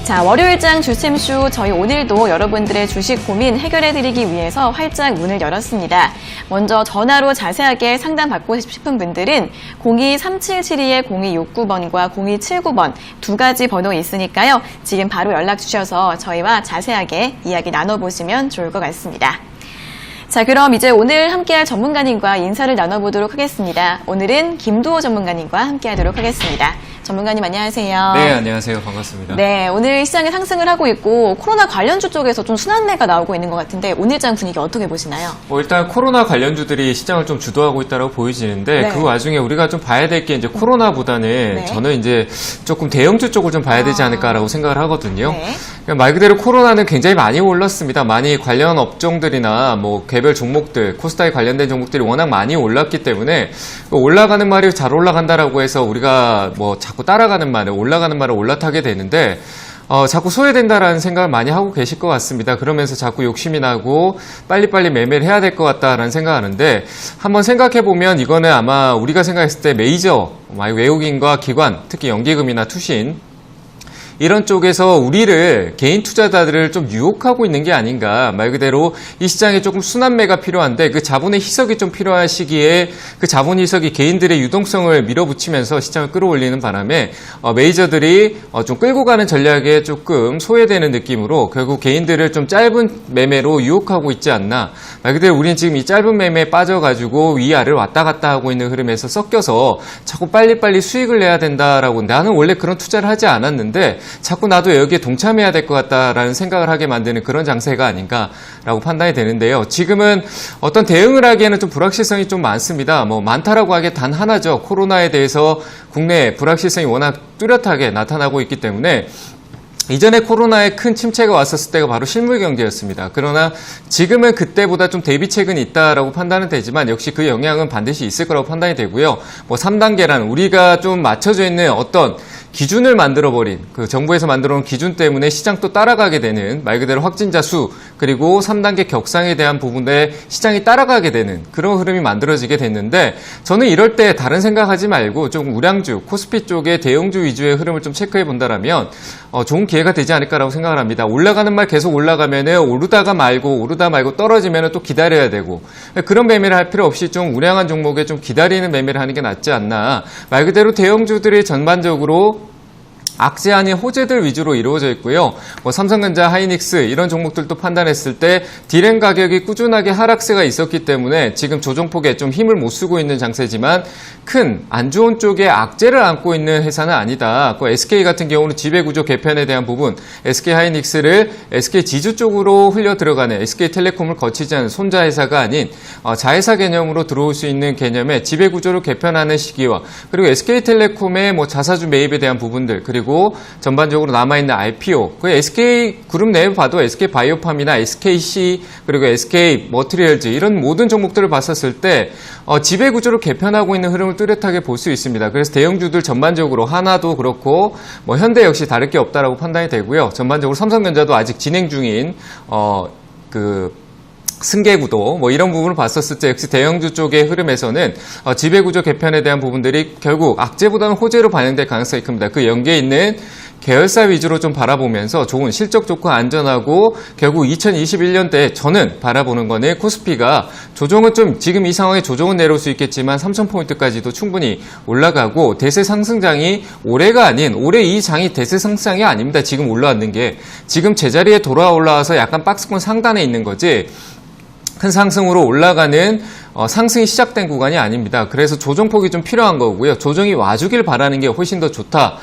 자, 월요일장 주템쇼 저희 오늘도 여러분들의 주식 고민 해결해드리기 위해서 활짝 문을 열었습니다. 먼저 전화로 자세하게 상담받고 싶은 분들은 02-3772-0269번과 0279번 두 가지 번호 있으니까요. 지금 바로 연락 주셔서 저희와 자세하게 이야기 나눠보시면 좋을 것 같습니다. 자, 그럼 이제 오늘 함께할 전문가님과 인사를 나눠보도록 하겠습니다. 오늘은 김두호 전문가님과 함께하도록 하겠습니다. 전문가님 안녕하세요. 네, 안녕하세요. 반갑습니다. 네, 오늘 시장이 상승을 하고 있고 코로나 관련주 쪽에서 좀 순환매가 나오고 있는 것 같은데 오늘 장 분위기 어떻게 보시나요? 일단 코로나 관련주들이 시장을 좀 주도하고 있다고 보여지는데 네. 그 와중에 우리가 좀 봐야 될 게 이제 코로나보다는 네. 저는 이제 조금 대형주 쪽을 좀 봐야 되지 않을까라고 생각을 하거든요. 네. 그러니까 말 그대로 코로나는 굉장히 많이 올랐습니다. 많이 관련 업종들이나 뭐 개별 종목들, 코스닥에 관련된 종목들이 워낙 많이 올랐기 때문에 올라가는 말이 잘 올라간다라고 해서 우리가 뭐 자꾸 따라가는 말을 올라가는 말을 올라타게 되는데 자꾸 소외된다라는 생각을 많이 하고 계실 것 같습니다. 그러면서 자꾸 욕심이 나고 빨리빨리 매매를 해야 될 것 같다라는 생각하는데 한번 생각해보면 이거는 아마 우리가 생각했을 때 메이저 외국인과 기관, 특히 연기금이나 투신 이런 쪽에서 우리를 개인 투자자들을 좀 유혹하고 있는 게 아닌가. 말 그대로 이 시장에 조금 순환매가 필요한데 그 자본의 희석이 좀 필요한 시기에 그 자본 희석이 개인들의 유동성을 밀어붙이면서 시장을 끌어올리는 바람에 메이저들이 좀 끌고 가는 전략에 조금 소외되는 느낌으로 결국 개인들을 좀 짧은 매매로 유혹하고 있지 않나. 말 그대로 우리는 지금 이 짧은 매매에 빠져가지고 위아래를 왔다 갔다 하고 있는 흐름에서 섞여서 자꾸 빨리빨리 수익을 내야 된다라고 나는 원래 그런 투자를 하지 않았는데 자꾸 나도 여기에 동참해야 될 것 같다라는 생각을 하게 만드는 그런 장세가 아닌가라고 판단이 되는데요. 지금은 어떤 대응을 하기에는 좀 불확실성이 좀 많습니다. 뭐 많다라고 하기에 단 하나죠. 코로나에 대해서 국내 불확실성이 워낙 뚜렷하게 나타나고 있기 때문에 이전에 코로나에 큰 침체가 왔었을 때가 바로 실물 경제였습니다. 그러나 지금은 그때보다 좀 대비책은 있다라고 판단은 되지만 역시 그 영향은 반드시 있을 거라고 판단이 되고요. 뭐 3단계란 우리가 좀 맞춰져 있는 어떤 기준을 만들어버린 그 정부에서 만들어놓은 기준 때문에 시장 또 따라가게 되는 말 그대로 확진자 수 그리고 3단계 격상에 대한 부분에 시장이 따라가게 되는 그런 흐름이 만들어지게 됐는데 저는 이럴 때 다른 생각하지 말고 좀 우량주, 코스피 쪽의 대형주 위주의 흐름을 좀 체크해 본다라면 좋은 기회가 되지 않을까라고 생각을 합니다. 올라가는 말 계속 올라가면은 오르다 말고 떨어지면은 또 기다려야 되고 그런 매매를 할 필요 없이 좀 우량한 종목에 좀 기다리는 매매를 하는 게 낫지 않나. 말 그대로 대형주들이 전반적으로 악재 아닌 호재들 위주로 이루어져 있고요. 뭐 삼성전자, 하이닉스 이런 종목들도 판단했을 때 디램 가격이 꾸준하게 하락세가 있었기 때문에 지금 조정폭에 좀 힘을 못 쓰고 있는 장세지만 큰 안 좋은 쪽에 악재를 안고 있는 회사는 아니다. 그 SK 같은 경우는 지배구조 개편에 대한 부분, SK 하이닉스를 SK 지주 쪽으로 흘려 들어가는 SK텔레콤을 거치지 않은 손자 회사가 아닌 자회사 개념으로 들어올 수 있는 개념의 지배구조를 개편하는 시기와 그리고 SK텔레콤의 뭐 자사주 매입에 대한 부분들 그리고 전반적으로 남아있는 IPO, 그 SK그룹 내에 봐도 SK바이오팜이나 SKC 그리고 SK머티리얼즈 이런 모든 종목들을 봤었을 때 지배구조를 개편하고 있는 흐름을 뚜렷하게 볼 수 있습니다. 그래서 대형주들 전반적으로 하나도 그렇고 뭐 현대 역시 다를 게 없다라고 판단이 되고요. 전반적으로 삼성전자도 아직 진행 중인 승계구도 뭐 이런 부분을 봤었을 때 역시 대형주 쪽의 흐름에서는 지배구조 개편에 대한 부분들이 결국 악재보다는 호재로 반영될 가능성이 큽니다. 그 연계에 있는 계열사 위주로 좀 바라보면서 좋은 실적 좋고 안전하고 결국 2021년대에 저는 바라보는 거는 코스피가 조정은 좀 지금 이 상황에 조정은 내려올 수 있겠지만 3,000포인트까지도 충분히 올라가고 대세 상승장이 올해가 아닌 올해 이 장이 대세 상승장이 아닙니다. 지금 올라왔는 게 지금 제자리에 올라와서 약간 박스권 상단에 있는 거지 큰 상승으로 올라가는 상승이 시작된 구간이 아닙니다. 그래서 조정폭이 좀 필요한 거고요. 조정이 와주길 바라는 게 훨씬 더 좋다.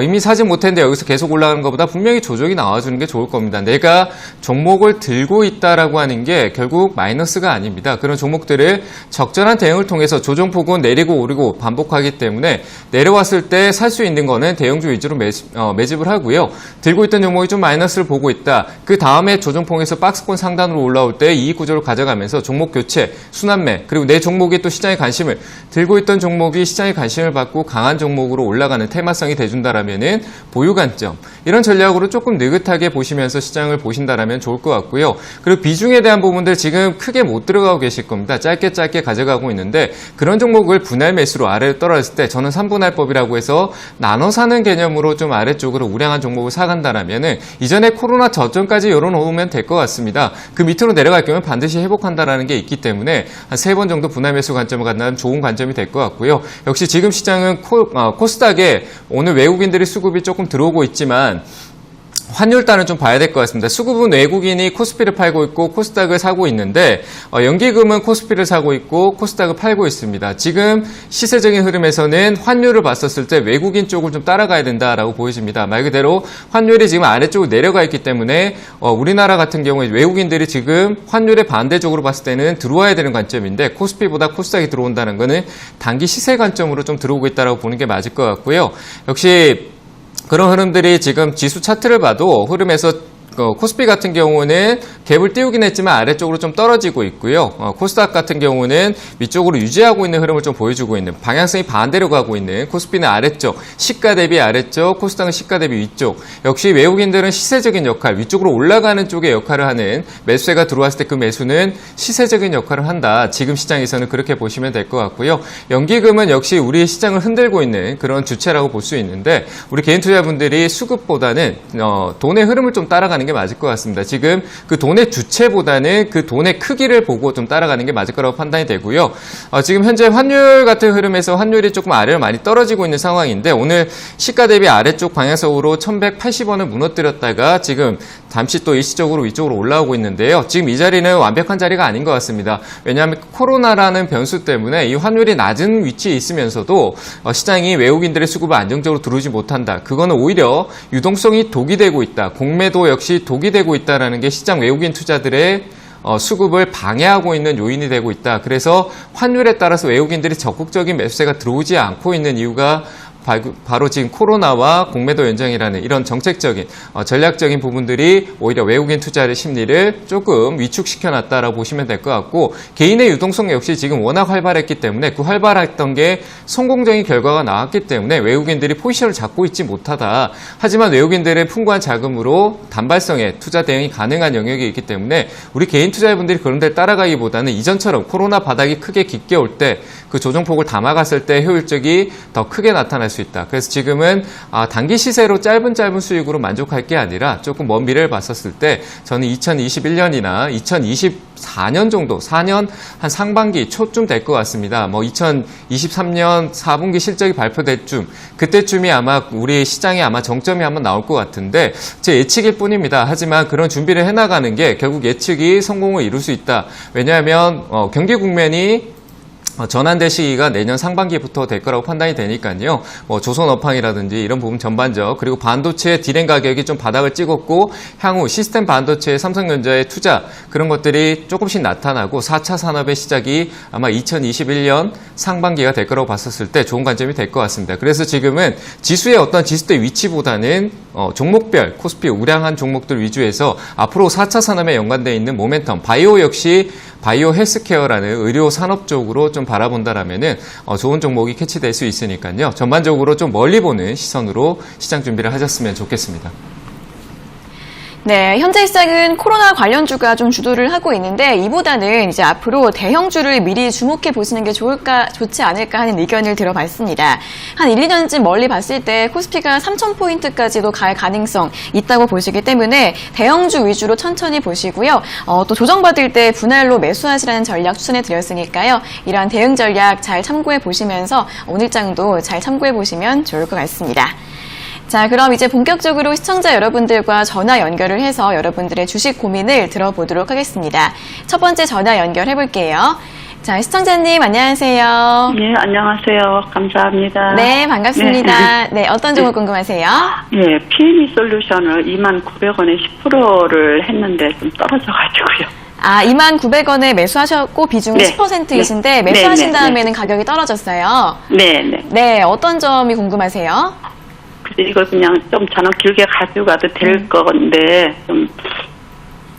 이미 사지 못했는데 여기서 계속 올라가는 것보다 분명히 조정이 나와주는 게 좋을 겁니다. 내가 종목을 들고 있다라고 하는 게 결국 마이너스가 아닙니다. 그런 종목들을 적절한 대응을 통해서 조정폭은 내리고 오르고 반복하기 때문에 내려왔을 때 살 수 있는 거는 대형주 위주로 매집을 하고요. 들고 있던 종목이 좀 마이너스를 보고 있다. 그 다음에 조정폭에서 박스권 상단으로 올라올 때 이익 구조를 가져가면서 종목 교체, 순환매 때문에, 그리고 내 종목이 또 시장의 관심을 들고 있던 종목이 시장의 관심을 받고 강한 종목으로 올라가는 테마성이 돼준다라면은 보유 관점, 이런 전략으로 조금 느긋하게 보시면서 시장을 보신다라면 좋을 것 같고요. 그리고 비중에 대한 부분들 지금 크게 못 들어가고 계실 겁니다. 짧게 가져가고 있는데, 그런 종목을 분할 매수로 아래로 떨어졌을 때 저는 3분할법이라고 해서 나눠 사는 개념으로 좀 아래쪽으로 우량한 종목을 사간다라면은 이전에 코로나 저점까지 열어놓으면 될 것 같습니다. 그 밑으로 내려갈 경우는 반드시 회복한다라는 게 있기 때문에 한 3번 정도 분할 매수 관점을 갖는다면 좋은 관점이 될 것 같고요. 역시 지금 시장은 코스닥에 오늘 외국인들의 수급이 조금 들어오고 있지만 환율 따는 좀 봐야 될 것 같습니다. 수급은 외국인이 코스피를 팔고 있고 코스닥을 사고 있는데 연기금은 코스피를 사고 있고 코스닥을 팔고 있습니다. 지금 시세적인 흐름에서는 환율을 봤었을 때 외국인 쪽을 좀 따라가야 된다라고 보여집니다. 말 그대로 환율이 지금 아래쪽으로 내려가 있기 때문에 우리나라 같은 경우에 외국인들이 지금 환율의 반대쪽으로 봤을 때는 들어와야 되는 관점인데 코스피보다 코스닥이 들어온다는 것은 단기 시세 관점으로 좀 들어오고 있다고 보는 게 맞을 것 같고요. 역시 그런 흐름들이 지금 지수 차트를 봐도 흐름에서 코스피 같은 경우는 갭을 띄우긴 했지만 아래쪽으로 좀 떨어지고 있고요. 코스닥 같은 경우는 위쪽으로 유지하고 있는 흐름을 좀 보여주고 있는, 방향성이 반대로 가고 있는, 코스피는 아래쪽, 시가 대비 아래쪽, 코스닥은 시가 대비 위쪽. 역시 외국인들은 시세적인 역할, 위쪽으로 올라가는 쪽의 역할을 하는, 매수세가 들어왔을 때 그 매수는 시세적인 역할을 한다. 지금 시장에서는 그렇게 보시면 될 것 같고요. 연기금은 역시 우리 시장을 흔들고 있는 그런 주체라고 볼 수 있는데, 우리 개인 투자분들이 수급보다는 돈의 흐름을 좀 따라가는 게 맞을 것 같습니다. 지금 그 돈의 주체보다는 그 돈의 크기를 보고 좀 따라가는 게 맞을 거라고 판단이 되고요. 지금 현재 환율 같은 흐름에서 환율이 조금 아래로 많이 떨어지고 있는 상황인데, 오늘 시가 대비 아래쪽 방향성으로 1180원을 무너뜨렸다가 지금 잠시 또 일시적으로 위쪽으로 올라오고 있는데요. 지금 이 자리는 완벽한 자리가 아닌 것 같습니다. 왜냐하면 코로나라는 변수 때문에 이 환율이 낮은 위치에 있으면서도 시장이 외국인들의 수급을 안정적으로 들어오지 못한다. 그거는 오히려 유동성이 독이 되고 있다. 공매도 역시 독이 되고 있다는 게 시장 외국인 투자들의 수급을 방해하고 있는 요인이 되고 있다. 그래서 환율에 따라서 외국인들이 적극적인 매수세가 들어오지 않고 있는 이유가 바로 지금 코로나와 공매도 연장이라는 이런 정책적인 전략적인 부분들이 오히려 외국인 투자의 심리를 조금 위축시켜놨다라고 보시면 될 것 같고, 개인의 유동성 역시 지금 워낙 활발했기 때문에 그 활발했던 게 성공적인 결과가 나왔기 때문에 외국인들이 포지션을 잡고 있지 못하다. 하지만 외국인들의 풍부한 자금으로 단발성의 투자 대응이 가능한 영역이 있기 때문에 우리 개인 투자자분들이 그런 데를 따라가기보다는 이전처럼 코로나 바닥이 크게 깊게 올 때 그 조정폭을 담아갔을 때 효율적이 더 크게 나타날 수 있다. 그래서 지금은 단기 시세로 짧은 수익으로 만족할 게 아니라 조금 먼 미래를 봤었을 때 저는 2021년이나 2024년 정도, 4년 한 상반기 초쯤 될 것 같습니다. 2023년 4분기 실적이 발표될 쯤, 그때쯤이 아마 우리 시장에 아마 정점이 한번 나올 것 같은데 제 예측일 뿐입니다. 하지만 그런 준비를 해나가는 게 결국 예측이 성공을 이룰 수 있다. 왜냐하면 경기 국면이 전환될 시기가 내년 상반기부터 될 거라고 판단이 되니까요. 조선업황이라든지 이런 부분 전반적, 그리고 반도체 디램 가격이 좀 바닥을 찍었고 향후 시스템 반도체 삼성전자의 투자, 그런 것들이 조금씩 나타나고 4차 산업의 시작이 아마 2021년 상반기가 될 거라고 봤었을 때 좋은 관점이 될 것 같습니다. 그래서 지금은 지수의 어떤 지수대 위치보다는 종목별 코스피 우량한 종목들 위주에서 앞으로 4차 산업에 연관되어 있는 모멘텀, 바이오 역시 바이오 헬스케어라는 의료 산업 쪽으로 좀 바라본다라면은 좋은 종목이 캐치될 수 있으니까요. 전반적으로 좀 멀리 보는 시선으로 시장 준비를 하셨으면 좋겠습니다. 네, 현재 시장은 코로나 관련주가 좀 주도를 하고 있는데 이보다는 이제 앞으로 대형주를 미리 주목해 보시는 게 좋지 않을까 하는 의견을 들어봤습니다. 한 1, 2년쯤 멀리 봤을 때 코스피가 3,000포인트까지도 갈 가능성 있다고 보시기 때문에 대형주 위주로 천천히 보시고요. 또 조정받을 때 분할로 매수하시라는 전략 추천해 드렸으니까요. 이러한 대응 전략 잘 참고해 보시면서 오늘 장도 잘 참고해 보시면 좋을 것 같습니다. 자, 그럼 이제 본격적으로 시청자 여러분들과 전화 연결을 해서 여러분들의 주식 고민을 들어보도록 하겠습니다. 첫 번째 전화 연결해 볼게요. 자, 시청자님 안녕하세요. 네, 안녕하세요. 감사합니다. 네, 반갑습니다. 네, 어떤 종목 궁금하세요? 네, PME 솔루션을 29,900원에 10%를 했는데 좀 떨어져가지고요. 29,900원에 매수하셨고 비중이 네. 10%이신데 매수하신 다음에는 가격이 떨어졌어요. 네. 네, 어떤 점이 궁금하세요? 그래서 이걸 그냥 좀 저는 길게 가지고 가도 될 건데 좀.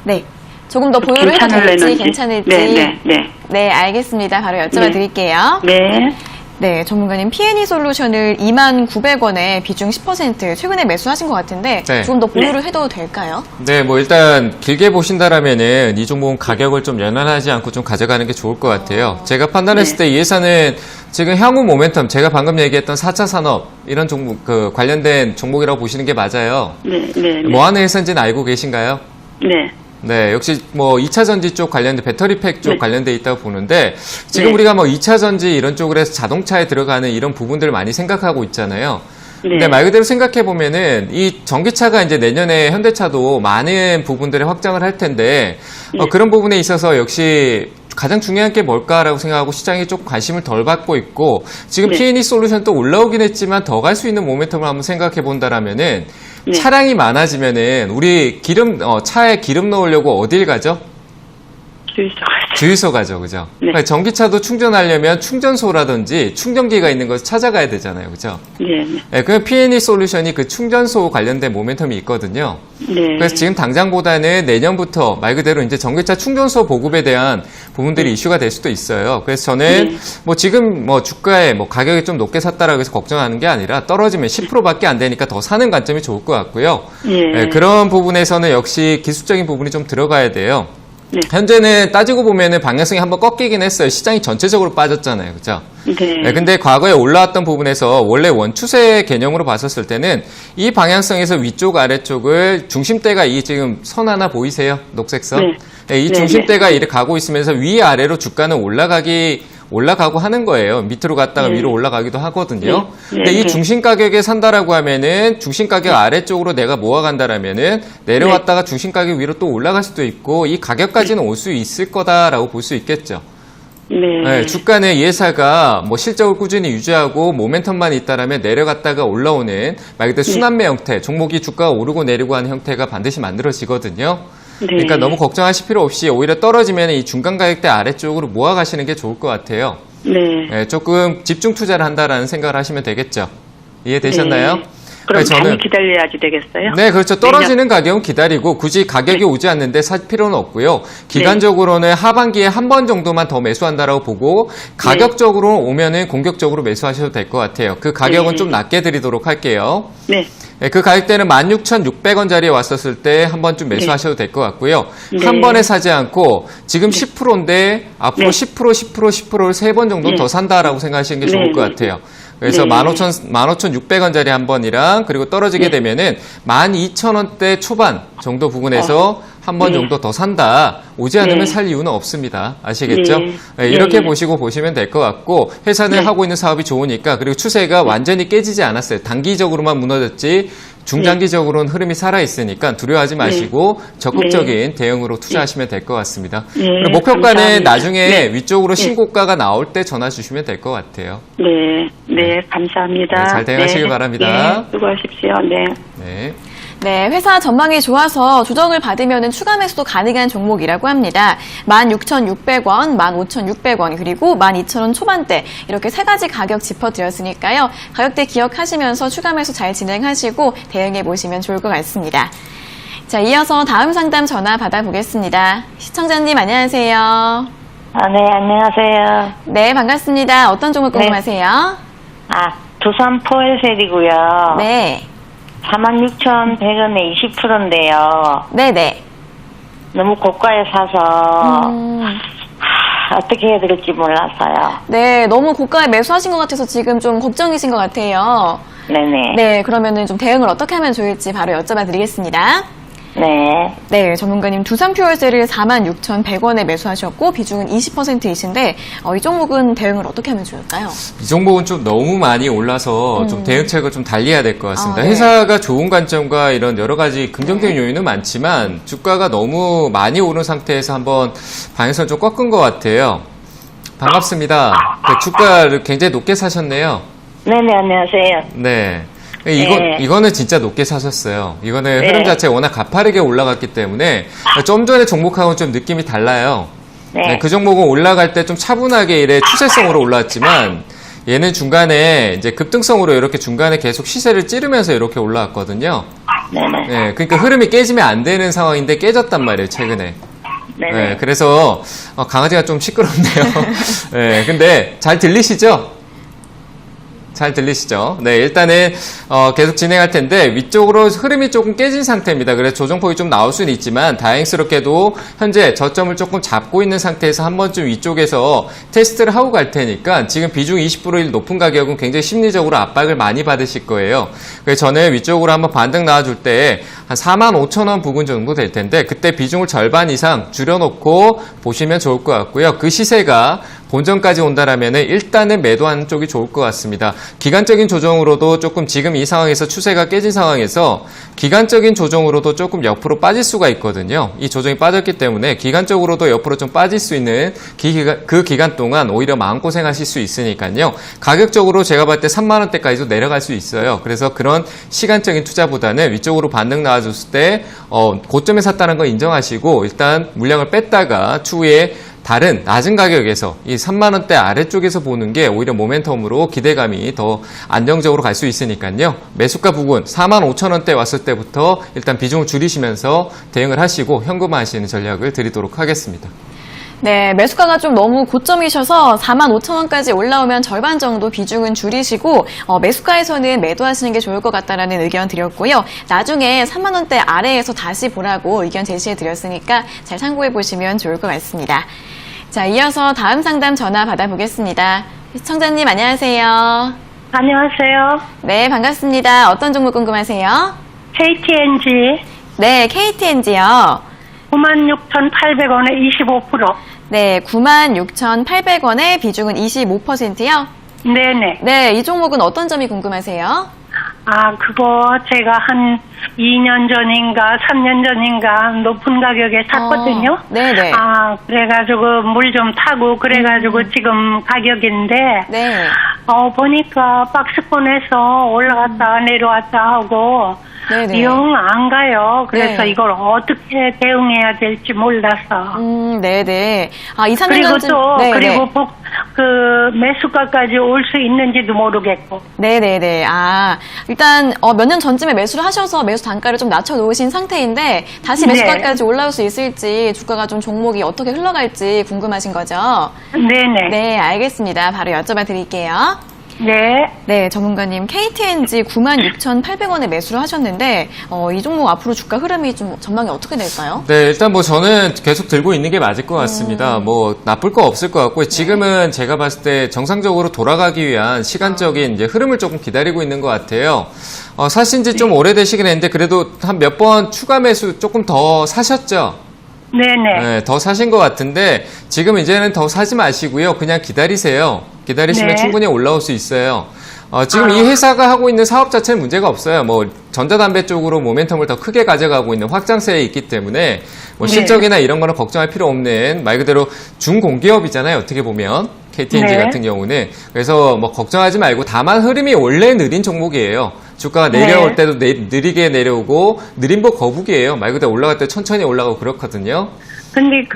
네. 조금 더 보유를 해도 될지 괜찮을지. 네. 네, 알겠습니다. 바로 여쭤봐 네. 드릴게요. 네. 네, 전문가님 P&E 솔루션을 29,900원에 비중 10% 최근에 매수하신 것 같은데 네. 조금 더 보유를 해도 될까요? 네, 뭐 일단 길게 보신다라면은 이 종목은 가격을 좀 연연하지 않고 좀 가져가는 게 좋을 것 같아요. 제가 판단했을 때 이 회사는 지금 향후 모멘텀, 제가 방금 얘기했던 4차 산업 이런 종목, 관련된 종목이라고 보시는 게 맞아요. 네. 뭐 하는 회사인지는 알고 계신가요? 네. 네, 역시 뭐 2차 전지 쪽 관련된 배터리팩 쪽 네. 관련돼 있다고 보는데 지금 네. 우리가 뭐 2차 전지 이런 쪽으로 해서 자동차에 들어가는 이런 부분들을 많이 생각하고 있잖아요. 네. 근데 말 그대로 생각해 보면은 이 전기차가 이제 내년에 현대차도 많은 부분들에 확장을 할 텐데 그런 부분에 있어서 역시 가장 중요한 게 뭘까라고 생각하고 시장이 좀 관심을 덜 받고 있고 지금 네. P&E 솔루션 또 올라오긴 했지만 더 갈 수 있는 모멘텀을 한번 생각해 본다라면은 네. 차량이 많아지면은 우리 차에 기름 넣으려고 어딜 가죠? 주유소 가죠, 그죠? 네. 그러니까 전기차도 충전하려면 충전소라든지 충전기가 있는 것을 찾아가야 되잖아요, 그죠? 네. 네, 그 P&E 솔루션이 그 충전소 관련된 모멘텀이 있거든요. 네. 그래서 지금 당장보다는 내년부터 말 그대로 이제 전기차 충전소 보급에 대한 부분들이 이슈가 될 수도 있어요. 그래서 저는 네. 뭐 지금 뭐 주가에 뭐 가격이 좀 높게 샀다라고 해서 걱정하는 게 아니라 떨어지면 10%밖에 안 되니까 더 사는 관점이 좋을 것 같고요. 예. 네, 그런 부분에서는 역시 기술적인 부분이 좀 들어가야 돼요. 네. 현재는 따지고 보면은 방향성이 한번 꺾이긴 했어요. 시장이 전체적으로 빠졌잖아요. 그죠? 네. 네, 근데 과거에 올라왔던 부분에서 원래 원추세 개념으로 봤었을 때는 이 방향성에서 위쪽 아래쪽을 중심대가 이 지금 선 하나 보이세요? 녹색 선? 네. 네, 이 네, 중심대가 이렇게 가고 있으면서 위아래로 주가는 올라가고 하는 거예요. 밑으로 갔다가 네. 위로 올라가기도 하거든요. 네. 근데 네. 이 중심 가격에 산다라고 하면은 중심 가격 아래쪽으로 내가 모아간다라면은 내려왔다가 중심 가격 위로 또 올라갈 수도 있고 이 가격까지는 올 수 있을 거다라고 볼 수 있겠죠. 네, 주가는 이 회사가 뭐 실적을 꾸준히 유지하고 모멘텀만 있다라면 내려갔다가 올라오는 말 그대로 순환매 형태, 종목이 주가가 오르고 내리고 하는 형태가 반드시 만들어지거든요. 네. 그러니까 너무 걱정하실 필요 없이 오히려 떨어지면 이 중간 가격대 아래쪽으로 모아가시는 게 좋을 것 같아요. 네. 조금 집중 투자를 한다라는 생각을 하시면 되겠죠. 이해되셨나요? 네. 그럼 저는- 많이 기다려야지 되겠어요? 네, 그렇죠. 떨어지는 가격은 기다리고 굳이 가격이 오지 않는데 살 필요는 없고요. 기간적으로는 하반기에 한 번 정도만 더 매수한다라고 보고 가격적으로 오면은 공격적으로 매수하셔도 될 것 같아요. 그 가격은 네. 좀 낮게 드리도록 할게요. 네. 네, 그 가격대는 16,600원짜리에 왔었을 때 한 번쯤 매수하셔도 될 것 같고요. 네. 한 번에 사지 않고 지금 10%인데 앞으로 네. 10%를 3번 정도 더 산다라고 생각하시는 게 좋을 네. 것 같아요. 그래서 네. 15,600원짜리 한 번이랑 그리고 떨어지게 되면은 12,000원대 초반 정도 부분에서 한 번 네. 정도 더 산다. 오지 않으면 네. 살 이유는 없습니다. 아시겠죠? 네. 네, 이렇게 네. 보시고 보시면 될 것 같고 회사는 네. 하고 있는 사업이 좋으니까 그리고 추세가 완전히 깨지지 않았어요. 단기적으로만 무너졌지 중장기적으로는 흐름이 살아있으니까 두려워하지 마시고 적극적인 대응으로 투자하시면 될 것 같습니다. 네, 그리고 목표가는 감사합니다. 나중에 네. 위쪽으로 네. 신고가가 나올 때 전화 주시면 될 것 같아요. 네, 감사합니다. 네, 잘 대응하시길 바랍니다. 네, 수고하십시오. 네. 네. 네, 회사 전망이 좋아서 조정을 받으면 추가 매수도 가능한 종목이라고 합니다. 16,600원, 15,600원, 그리고 12,000원 초반대 이렇게 세 가지 가격 짚어드렸으니까요. 가격대 기억하시면서 추가 매수 잘 진행하시고 대응해 보시면 좋을 것 같습니다. 자, 이어서 다음 상담 전화 받아보겠습니다. 시청자님 안녕하세요. 네, 안녕하세요. 네, 반갑습니다. 어떤 종목 네. 궁금하세요? 두산 포엘셀이고요. 네, 46,100원에 20%인데요. 네네. 너무 고가에 사서 어떻게 해야 될지 몰랐어요. 네, 너무 고가에 매수하신 것 같아서 지금 좀 걱정이신 것 같아요. 네네. 네, 그러면은 좀 대응을 어떻게 하면 좋을지 바로 여쭤봐 드리겠습니다. 네. 네, 전문가님 두산 퓨얼셀을 46,100원에 매수하셨고 비중은 20%이신데 이 종목은 대응을 어떻게 하면 좋을까요? 이 종목은 좀 너무 많이 올라서 좀 대응책을 좀 달리해야 될 것 같습니다. 네. 회사가 좋은 관점과 이런 여러 가지 긍정적인 요인은 많지만 주가가 너무 많이 오른 상태에서 한번 방향성을 좀 꺾은 것 같아요. 반갑습니다. 주가를 굉장히 높게 사셨네요. 네네, 안녕하세요. 네. 네. 이거는 진짜 높게 사셨어요. 이거는 네. 흐름 자체가 워낙 가파르게 올라갔기 때문에 좀 전에 종목하고는 좀 느낌이 달라요. 네. 그 종목은 올라갈 때 좀 차분하게 이래 추세성으로 올라왔지만 얘는 중간에 이제 급등성으로 이렇게 중간에 계속 시세를 찌르면서 이렇게 올라왔거든요. 네네. 네, 그러니까 흐름이 깨지면 안 되는 상황인데 깨졌단 말이에요, 최근에. 네네. 네, 그래서 강아지가 좀 시끄럽네요. 네, 근데 잘 들리시죠? 잘 들리시죠? 네, 일단은 계속 진행할 텐데 위쪽으로 흐름이 조금 깨진 상태입니다. 그래서 조정폭이 좀 나올 수는 있지만 다행스럽게도 현재 저점을 조금 잡고 있는 상태에서 한 번쯤 위쪽에서 테스트를 하고 갈 테니까 지금 비중 20%일 높은 가격은 굉장히 심리적으로 압박을 많이 받으실 거예요. 그래서 저는 위쪽으로 한번 반등 나와줄 때 한 45,000원 부근 정도 될 텐데 그때 비중을 절반 이상 줄여놓고 보시면 좋을 것 같고요. 그 시세가 본전까지 온다라면은 일단은 매도하는 쪽이 좋을 것 같습니다. 기간적인 조정으로도 조금 지금 이 상황에서 추세가 깨진 상황에서 기간적인 조정으로도 조금 옆으로 빠질 수가 있거든요. 이 조정이 빠졌기 때문에 기간적으로도 옆으로 좀 빠질 수 있는 그 기간 동안 오히려 마음고생하실 수 있으니까요. 가격적으로 제가 봤을 때 3만 원대까지도 내려갈 수 있어요. 그래서 그런 시간적인 투자보다는 위쪽으로 반등 나와줬을 때 고점에 샀다는 거 인정하시고 일단 물량을 뺐다가 추후에 다른 낮은 가격에서 이 3만 원대 아래쪽에서 보는 게 오히려 모멘텀으로 기대감이 더 안정적으로 갈 수 있으니까요. 매수가 부근 4만 5천 원대 왔을 때부터 일단 비중을 줄이시면서 대응을 하시고 현금화하시는 전략을 드리도록 하겠습니다. 네, 매수가가 좀 너무 고점이셔서 45,000원까지 올라오면 절반 정도 비중은 줄이시고 매수가에서는 매도하시는 게 좋을 것 같다라는 의견 드렸고요. 나중에 3만 원대 아래에서 다시 보라고 의견 제시해 드렸으니까 잘 참고해 보시면 좋을 것 같습니다. 자, 이어서 다음 상담 전화 받아보겠습니다. 시청자님 안녕하세요. 안녕하세요. 네, 반갑습니다. 어떤 종목 궁금하세요? KTNG 네, KTNG요. 96,800원에 25%. 네, 96,800원에 비중은 25%요. 네네. 네, 이 종목은 어떤 점이 궁금하세요? 그거 제가 한 2년 전인가 3년 전인가 높은 가격에 샀거든요. 네네. 그래가지고 물 좀 타고 그래가지고 지금 가격인데 네. 보니까 박스권에서 올라갔다 내려왔다 하고 네네. 영 안 가요. 그래서 네. 이걸 어떻게 대응해야 될지 몰라서. 네네. 2, 3년 그리고 전. 또 네네. 그리고 매수가까지 올 수 있는지도 모르겠고. 네네네. 일단 몇 년 전쯤에 매수를 하셔서 매수 단가를 좀 낮춰놓으신 상태인데 다시 매수가까지 올라올 수 있을지 주가가 좀 종목이 어떻게 흘러갈지 궁금하신 거죠? 네네. 네, 알겠습니다. 바로 여쭤봐 드릴게요. 네. 네, 전문가님 KTNG 96,800원에 매수를 하셨는데 이 종목 앞으로 주가 흐름이 좀 전망이 어떻게 될까요? 네, 일단 저는 계속 들고 있는 게 맞을 것 같습니다. 나쁠 거 없을 것 같고 지금은 제가 봤을 때 정상적으로 돌아가기 위한 시간적인 이제 흐름을 조금 기다리고 있는 것 같아요. 사신 지 좀 오래되시긴 했는데 그래도 한 몇 번 추가 매수 조금 더 사셨죠? 네네. 네, 더 사신 것 같은데 지금 이제는 더 사지 마시고요. 그냥 기다리세요. 기다리시면 네. 충분히 올라올 수 있어요. 지금 이 회사가 하고 있는 사업 자체는 문제가 없어요. 전자담배 쪽으로 모멘텀을 더 크게 가져가고 있는 확장세에 있기 때문에 실적이나 이런 거는 걱정할 필요 없는 말 그대로 중공기업이잖아요. 어떻게 보면 KTNG 네. 같은 경우는 그래서 걱정하지 말고 다만 흐름이 원래 느린 종목이에요. 주가가 내려올 때도 느리게 내려오고 느림복 거북이에요. 말 그대로 올라갈 때 천천히 올라가고 그렇거든요. 근데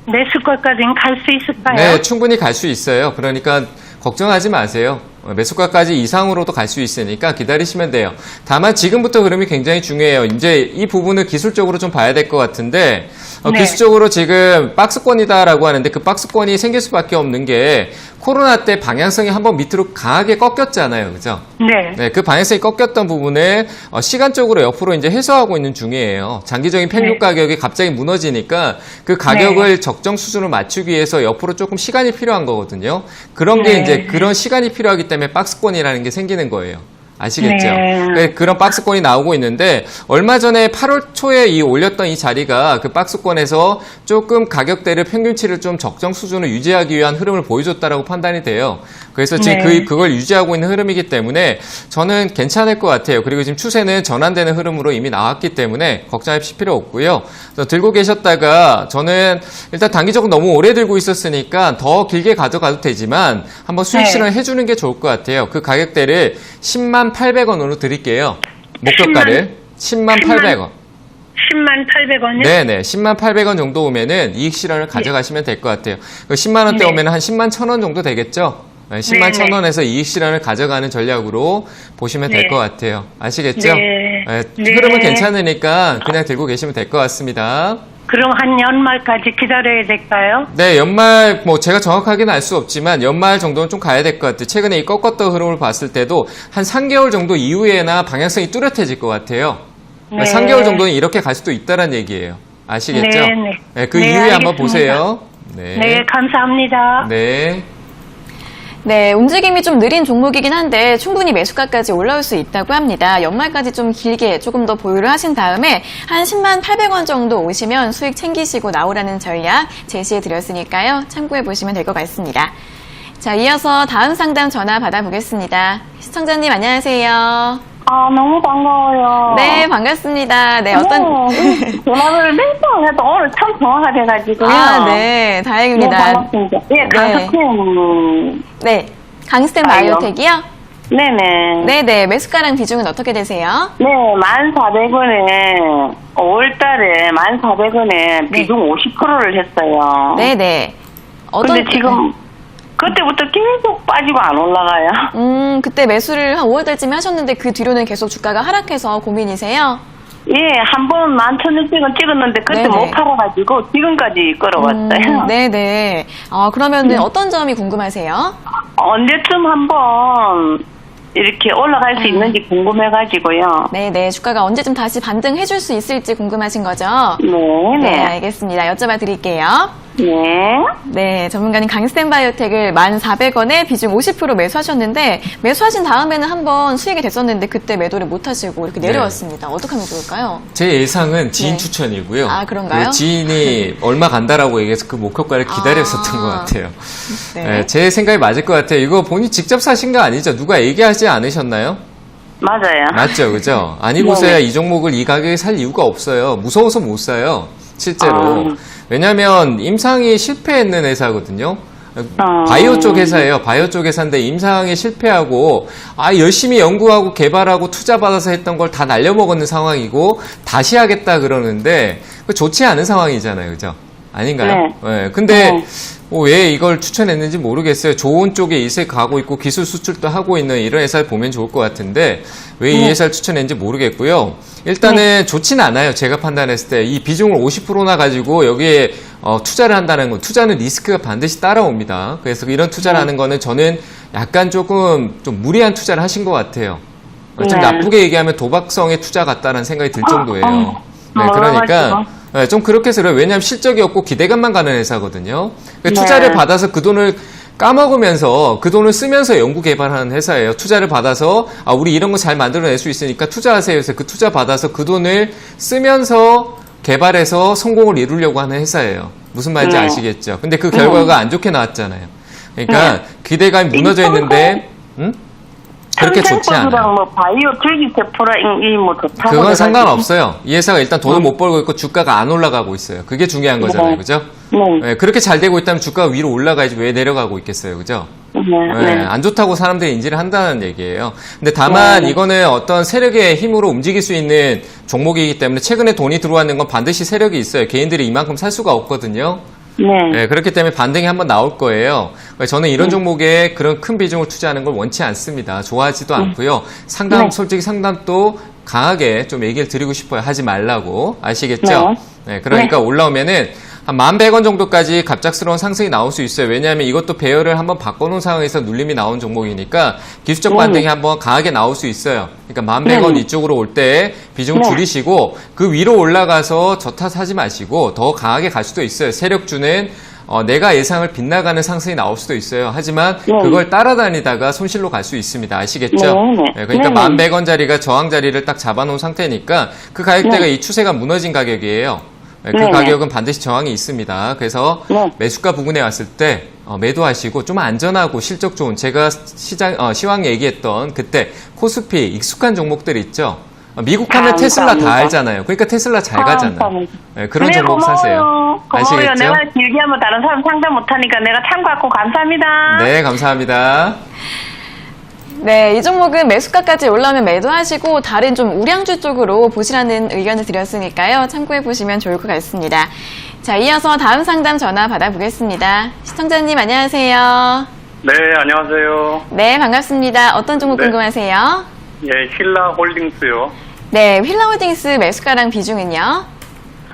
매수가까지는 갈 수 있을까요? 네, 충분히 갈 수 있어요. 그러니까 걱정하지 마세요. 매수가까지 이상으로도 갈 수 있으니까 기다리시면 돼요. 다만 지금부터 흐름이 굉장히 중요해요. 이제 이 부분을 기술적으로 좀 봐야 될 것 같은데 네. 기술적으로 지금 박스권이다라고 하는데 그 박스권이 생길 수밖에 없는 게 코로나 때 방향성이 한번 밑으로 강하게 꺾였잖아요. 그죠? 네. 네, 그 방향성이 꺾였던 부분을 시간적으로 옆으로 이제 해소하고 있는 중이에요. 장기적인 평균 가격이 갑자기 무너지니까 그 가격을 적정 수준으로 맞추기 위해서 옆으로 조금 시간이 필요한 거거든요. 그런 게 이제 그런 시간이 필요하기 때문에 박스권이라는 게 생기는 거예요. 아시겠죠? 네. 그런 박스권이 나오고 있는데 얼마 전에 8월 초에 올렸던 이 자리가 그 박스권에서 조금 가격대를 평균치를 좀 적정 수준을 유지하기 위한 흐름을 보여줬다라고 판단이 돼요. 그래서 지금 그걸 유지하고 있는 흐름이기 때문에 저는 괜찮을 것 같아요. 그리고 지금 추세는 전환되는 흐름으로 이미 나왔기 때문에 걱정하실 필요 없고요. 들고 계셨다가 저는 일단 단기적으로 너무 오래 들고 있었으니까 더 길게 가져가도 되지만 한번 수익 실현을 해주는 게 좋을 것 같아요. 그 가격대를 10만 800원으로 드릴게요. 목표가를 10만 800원. 10만 800원이요? 네네. 10만 800원 정도 오면은 이익 실현을 가져가시면 될 것 같아요. 10만 원대 오면은 한 10만 1000원 정도 되겠죠? 10만 1000원에서 이익 실현을 가져가는 전략으로 보시면 될 것 같아요. 아시겠죠? 네. 흐름은 괜찮으니까 그냥 들고 계시면 될 것 같습니다. 그럼 한 연말까지 기다려야 될까요? 네, 연말, 뭐, 제가 정확하게는 알 수 없지만, 연말 정도는 좀 가야 될 것 같아요. 최근에 이 꺾었던 흐름을 봤을 때도, 한 3개월 정도 이후에나 방향성이 뚜렷해질 것 같아요. 네. 3개월 정도는 이렇게 갈 수도 있다는 얘기예요. 아시겠죠? 네, 네. 네, 그 네, 이후에 한번 알겠습니다. 보세요. 네. 네, 감사합니다. 네. 네, 움직임이 좀 느린 종목이긴 한데 충분히 매수가까지 올라올 수 있다고 합니다. 연말까지 좀 길게 조금 더 보유를 하신 다음에 한 10만 800원 정도 오시면 수익 챙기시고 나오라는 전략 제시해 드렸으니까요. 참고해 보시면 될 것 같습니다. 자, 이어서 다음 상담 전화 받아보겠습니다. 시청자님 안녕하세요. 너무 반가워요. 네, 반갑습니다. 네, 어떤 전화를 몇 번 해도 오늘 참 전화가 돼가지고요. 아, 네, 다행입니다. 네, 반갑습니다. 예, 강석현. 네, 강스텐 바이오텍이요? 네네. 네네, 매수가랑 비중은 어떻게 되세요? 네, 1,400원에, 5월달에 1,400원에 비중 50%를 했어요. 네네. 근데 지금, 그때부터 계속 빠지고 안 올라가요. 그때 매수를 한 5월달쯤에 하셨는데 그 뒤로는 계속 주가가 하락해서 고민이세요? 예, 한 번 11,600원 찍었는데 그때 네네. 못 팔아가지고 지금까지 끌어왔어요. 네네. 그러면은 어떤 점이 궁금하세요? 언제쯤 한번 이렇게 올라갈 수 있는지 궁금해가지고요. 네네. 주가가 언제쯤 다시 반등해줄 수 있을지 궁금하신 거죠? 네. 알겠습니다. 여쭤봐 드릴게요. 네. 네, 전문가님 강스텐 바이오텍을 1,400원에 비중 50% 매수하셨는데 매수하신 다음에는 한번 수익이 됐었는데 그때 매도를 못 하시고 이렇게 내려왔습니다. 어떻게 하면 좋을까요? 제 예상은 지인 네. 추천이고요. 아, 그런가요? 그 지인이 얼마 간다라고 얘기해서 그 목표가를 기다렸었던 것 같아요. 네. 네, 제 생각이 맞을 것 같아요. 이거 본인 직접 사신 거 아니죠? 누가 얘기하지 않으셨나요? 맞아요. 맞죠, 그죠? 아니고서야 이 종목을 이 가격에 살 이유가 없어요. 무서워서 못 사요, 실제로. 왜냐하면 임상이 실패했는 회사거든요. 바이오 쪽 회사예요. 바이오 쪽 회사인데 임상에 실패하고 열심히 연구하고 개발하고 투자 받아서 했던 걸 다 날려먹었는 상황이고 다시 하겠다 그러는데 좋지 않은 상황이잖아요, 그죠? 아닌가요? 네. 근데 왜 이걸 추천했는지 모르겠어요. 좋은 쪽에 이세 가고 있고 기술 수출도 하고 있는 이런 회사를 보면 좋을 것 같은데 왜 이 회사를 추천했는지 모르겠고요. 일단은 좋지는 않아요. 제가 판단했을 때 이 비중을 50%나 가지고 여기에 투자를 한다는 건 투자는 리스크가 반드시 따라옵니다. 그래서 이런 투자를 하는 거는 저는 약간 조금 좀 무리한 투자를 하신 것 같아요. 좀 나쁘게 얘기하면 도박성의 투자 같다는 생각이 들 정도예요. 네, 그러니까 좀 그렇게 해서 그래요. 왜냐하면 실적이 없고 기대감만 가는 회사거든요. 그러니까 투자를 받아서 그 돈을 까먹으면서 그 돈을 쓰면서 연구 개발하는 회사예요. 투자를 받아서 우리 이런 거 잘 만들어낼 수 있으니까 투자하세요. 그래서 그 투자 받아서 그 돈을 쓰면서 개발해서 성공을 이루려고 하는 회사예요. 무슨 말인지 아시겠죠? 근데 그 결과가 안 좋게 나왔잖아요. 그러니까 기대감이 무너져 있는데 그렇게 좋지 않아요. 뭐 바이오 줄기세포라이 뭐 좋다고. 그건 상관없어요. 이 회사가 일단 돈을 못 벌고 있고 주가가 안 올라가고 있어요. 그게 중요한 거잖아요. 그죠? 네, 그렇게 잘 되고 있다면 주가가 위로 올라가야지 왜 내려가고 있겠어요. 그죠? 안 좋다고 사람들이 인지를 한다는 얘기예요. 근데 다만 이거는 어떤 세력의 힘으로 움직일 수 있는 종목이기 때문에 최근에 돈이 들어왔는 건 반드시 세력이 있어요. 개인들이 이만큼 살 수가 없거든요. 네, 그렇기 때문에 반등이 한번 나올 거예요. 저는 이런 종목에 그런 큰 비중을 투자하는 걸 원치 않습니다. 좋아하지도 않고요. 솔직히 상담도 강하게 좀 얘기를 드리고 싶어요. 하지 말라고. 아시겠죠? 네, 그러니까 올라오면은 한 1,100원 정도까지 갑작스러운 상승이 나올 수 있어요. 왜냐하면 이것도 배열을 한번 바꿔놓은 상황에서 눌림이 나온 종목이니까 기술적 반등이 한번 강하게 나올 수 있어요. 그러니까 1,100원 이쪽으로 올 때 비중 줄이시고 그 위로 올라가서 저탓하지 마시고 더 강하게 갈 수도 있어요. 세력주는 내가 예상을 빗나가는 상승이 나올 수도 있어요. 하지만 그걸 따라다니다가 손실로 갈 수 있습니다. 아시겠죠? 네, 그러니까 1,100원짜리가 저항 자리를 딱 잡아놓은 상태니까 그 가격대가 이 추세가 무너진 가격이에요. 그 가격은 반드시 저항이 있습니다. 그래서 매수가 부근에 왔을 때 매도하시고 좀 안전하고 실적 좋은 제가 시황 얘기했던 그때 코스피 익숙한 종목들 있죠. 미국 하면 테슬라 다 알잖아요. 그러니까 테슬라 잘 가잖아요. 네, 그런 종목 사세요. 고마워요. 아시겠죠? 내가 길게 하면 다른 사람 상담 못하니까 내가 참고하고 감사합니다. 네, 감사합니다. 네, 이 종목은 매수가까지 올라오면 매도하시고 다른 좀 우량주 쪽으로 보시라는 의견을 드렸으니까요. 참고해 보시면 좋을 것 같습니다. 자, 이어서 다음 상담 전화 받아보겠습니다. 시청자님 안녕하세요. 네, 안녕하세요. 네, 반갑습니다. 어떤 종목 궁금하세요? 예, 힐라홀딩스요. 네, 휠라홀딩스 매수가랑 비중은요?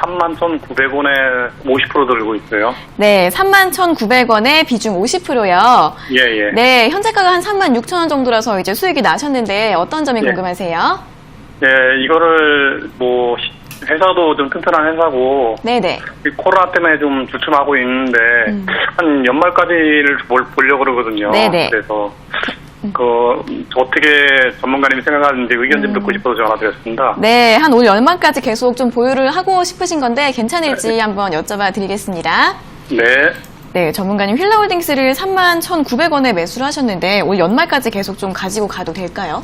31,900원에 50% 들고 있어요. 네, 31,900원에 비중 50%요. 예. 네, 현재가가 한 36,000원 정도라서 이제 수익이 나셨는데 어떤 점이 예. 궁금하세요? 예, 이거를 뭐 회사도 좀 튼튼한 회사고 네네. 이 코로나 때문에 좀 주춤하고 있는데 한 연말까지를 보려고 그러거든요. 네네. 그래서 어떻게 전문가님이 생각하는지 의견 좀 듣고 싶어서 전화드렸습니다. 네, 한 올 연말까지 계속 좀 보유를 하고 싶으신 건데 괜찮을지 한번 여쭤봐 드리겠습니다. 네. 네, 전문가님 휠라홀딩스를 31,900원에 매수를 하셨는데 올 연말까지 계속 좀 가지고 가도 될까요?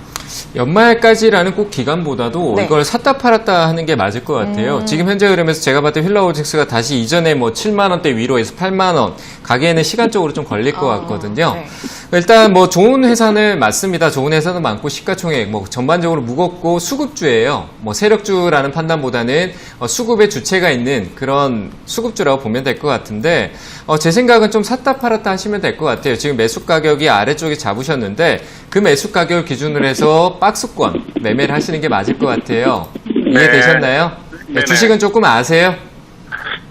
연말까지라는 꼭 기간보다도 네. 이걸 샀다 팔았다 하는 게 맞을 것 같아요. 지금 현재 흐름에서 제가 봤을 때 휠라홀딩스가 다시 이전에 뭐 7만 원대 위로해서 8만 원 가기에는 시간적으로 좀 걸릴 것 같거든요. 네. 일단 뭐 좋은 회사는 맞습니다. 좋은 회사도 많고 시가총액 뭐 전반적으로 무겁고 수급주예요. 뭐 세력주라는 판단보다는 수급의 주체가 있는 그런 수급주라고 보면 될 것 같은데 제 생각은 좀 샀다 팔았다 하시면 될 것 같아요. 지금 매수 가격이 아래쪽에 잡으셨는데 그 매수 가격을 기준으로 해서 박스권 매매를 하시는 게 맞을 것 같아요. 이해되셨나요? 네, 네네. 주식은 조금 아세요?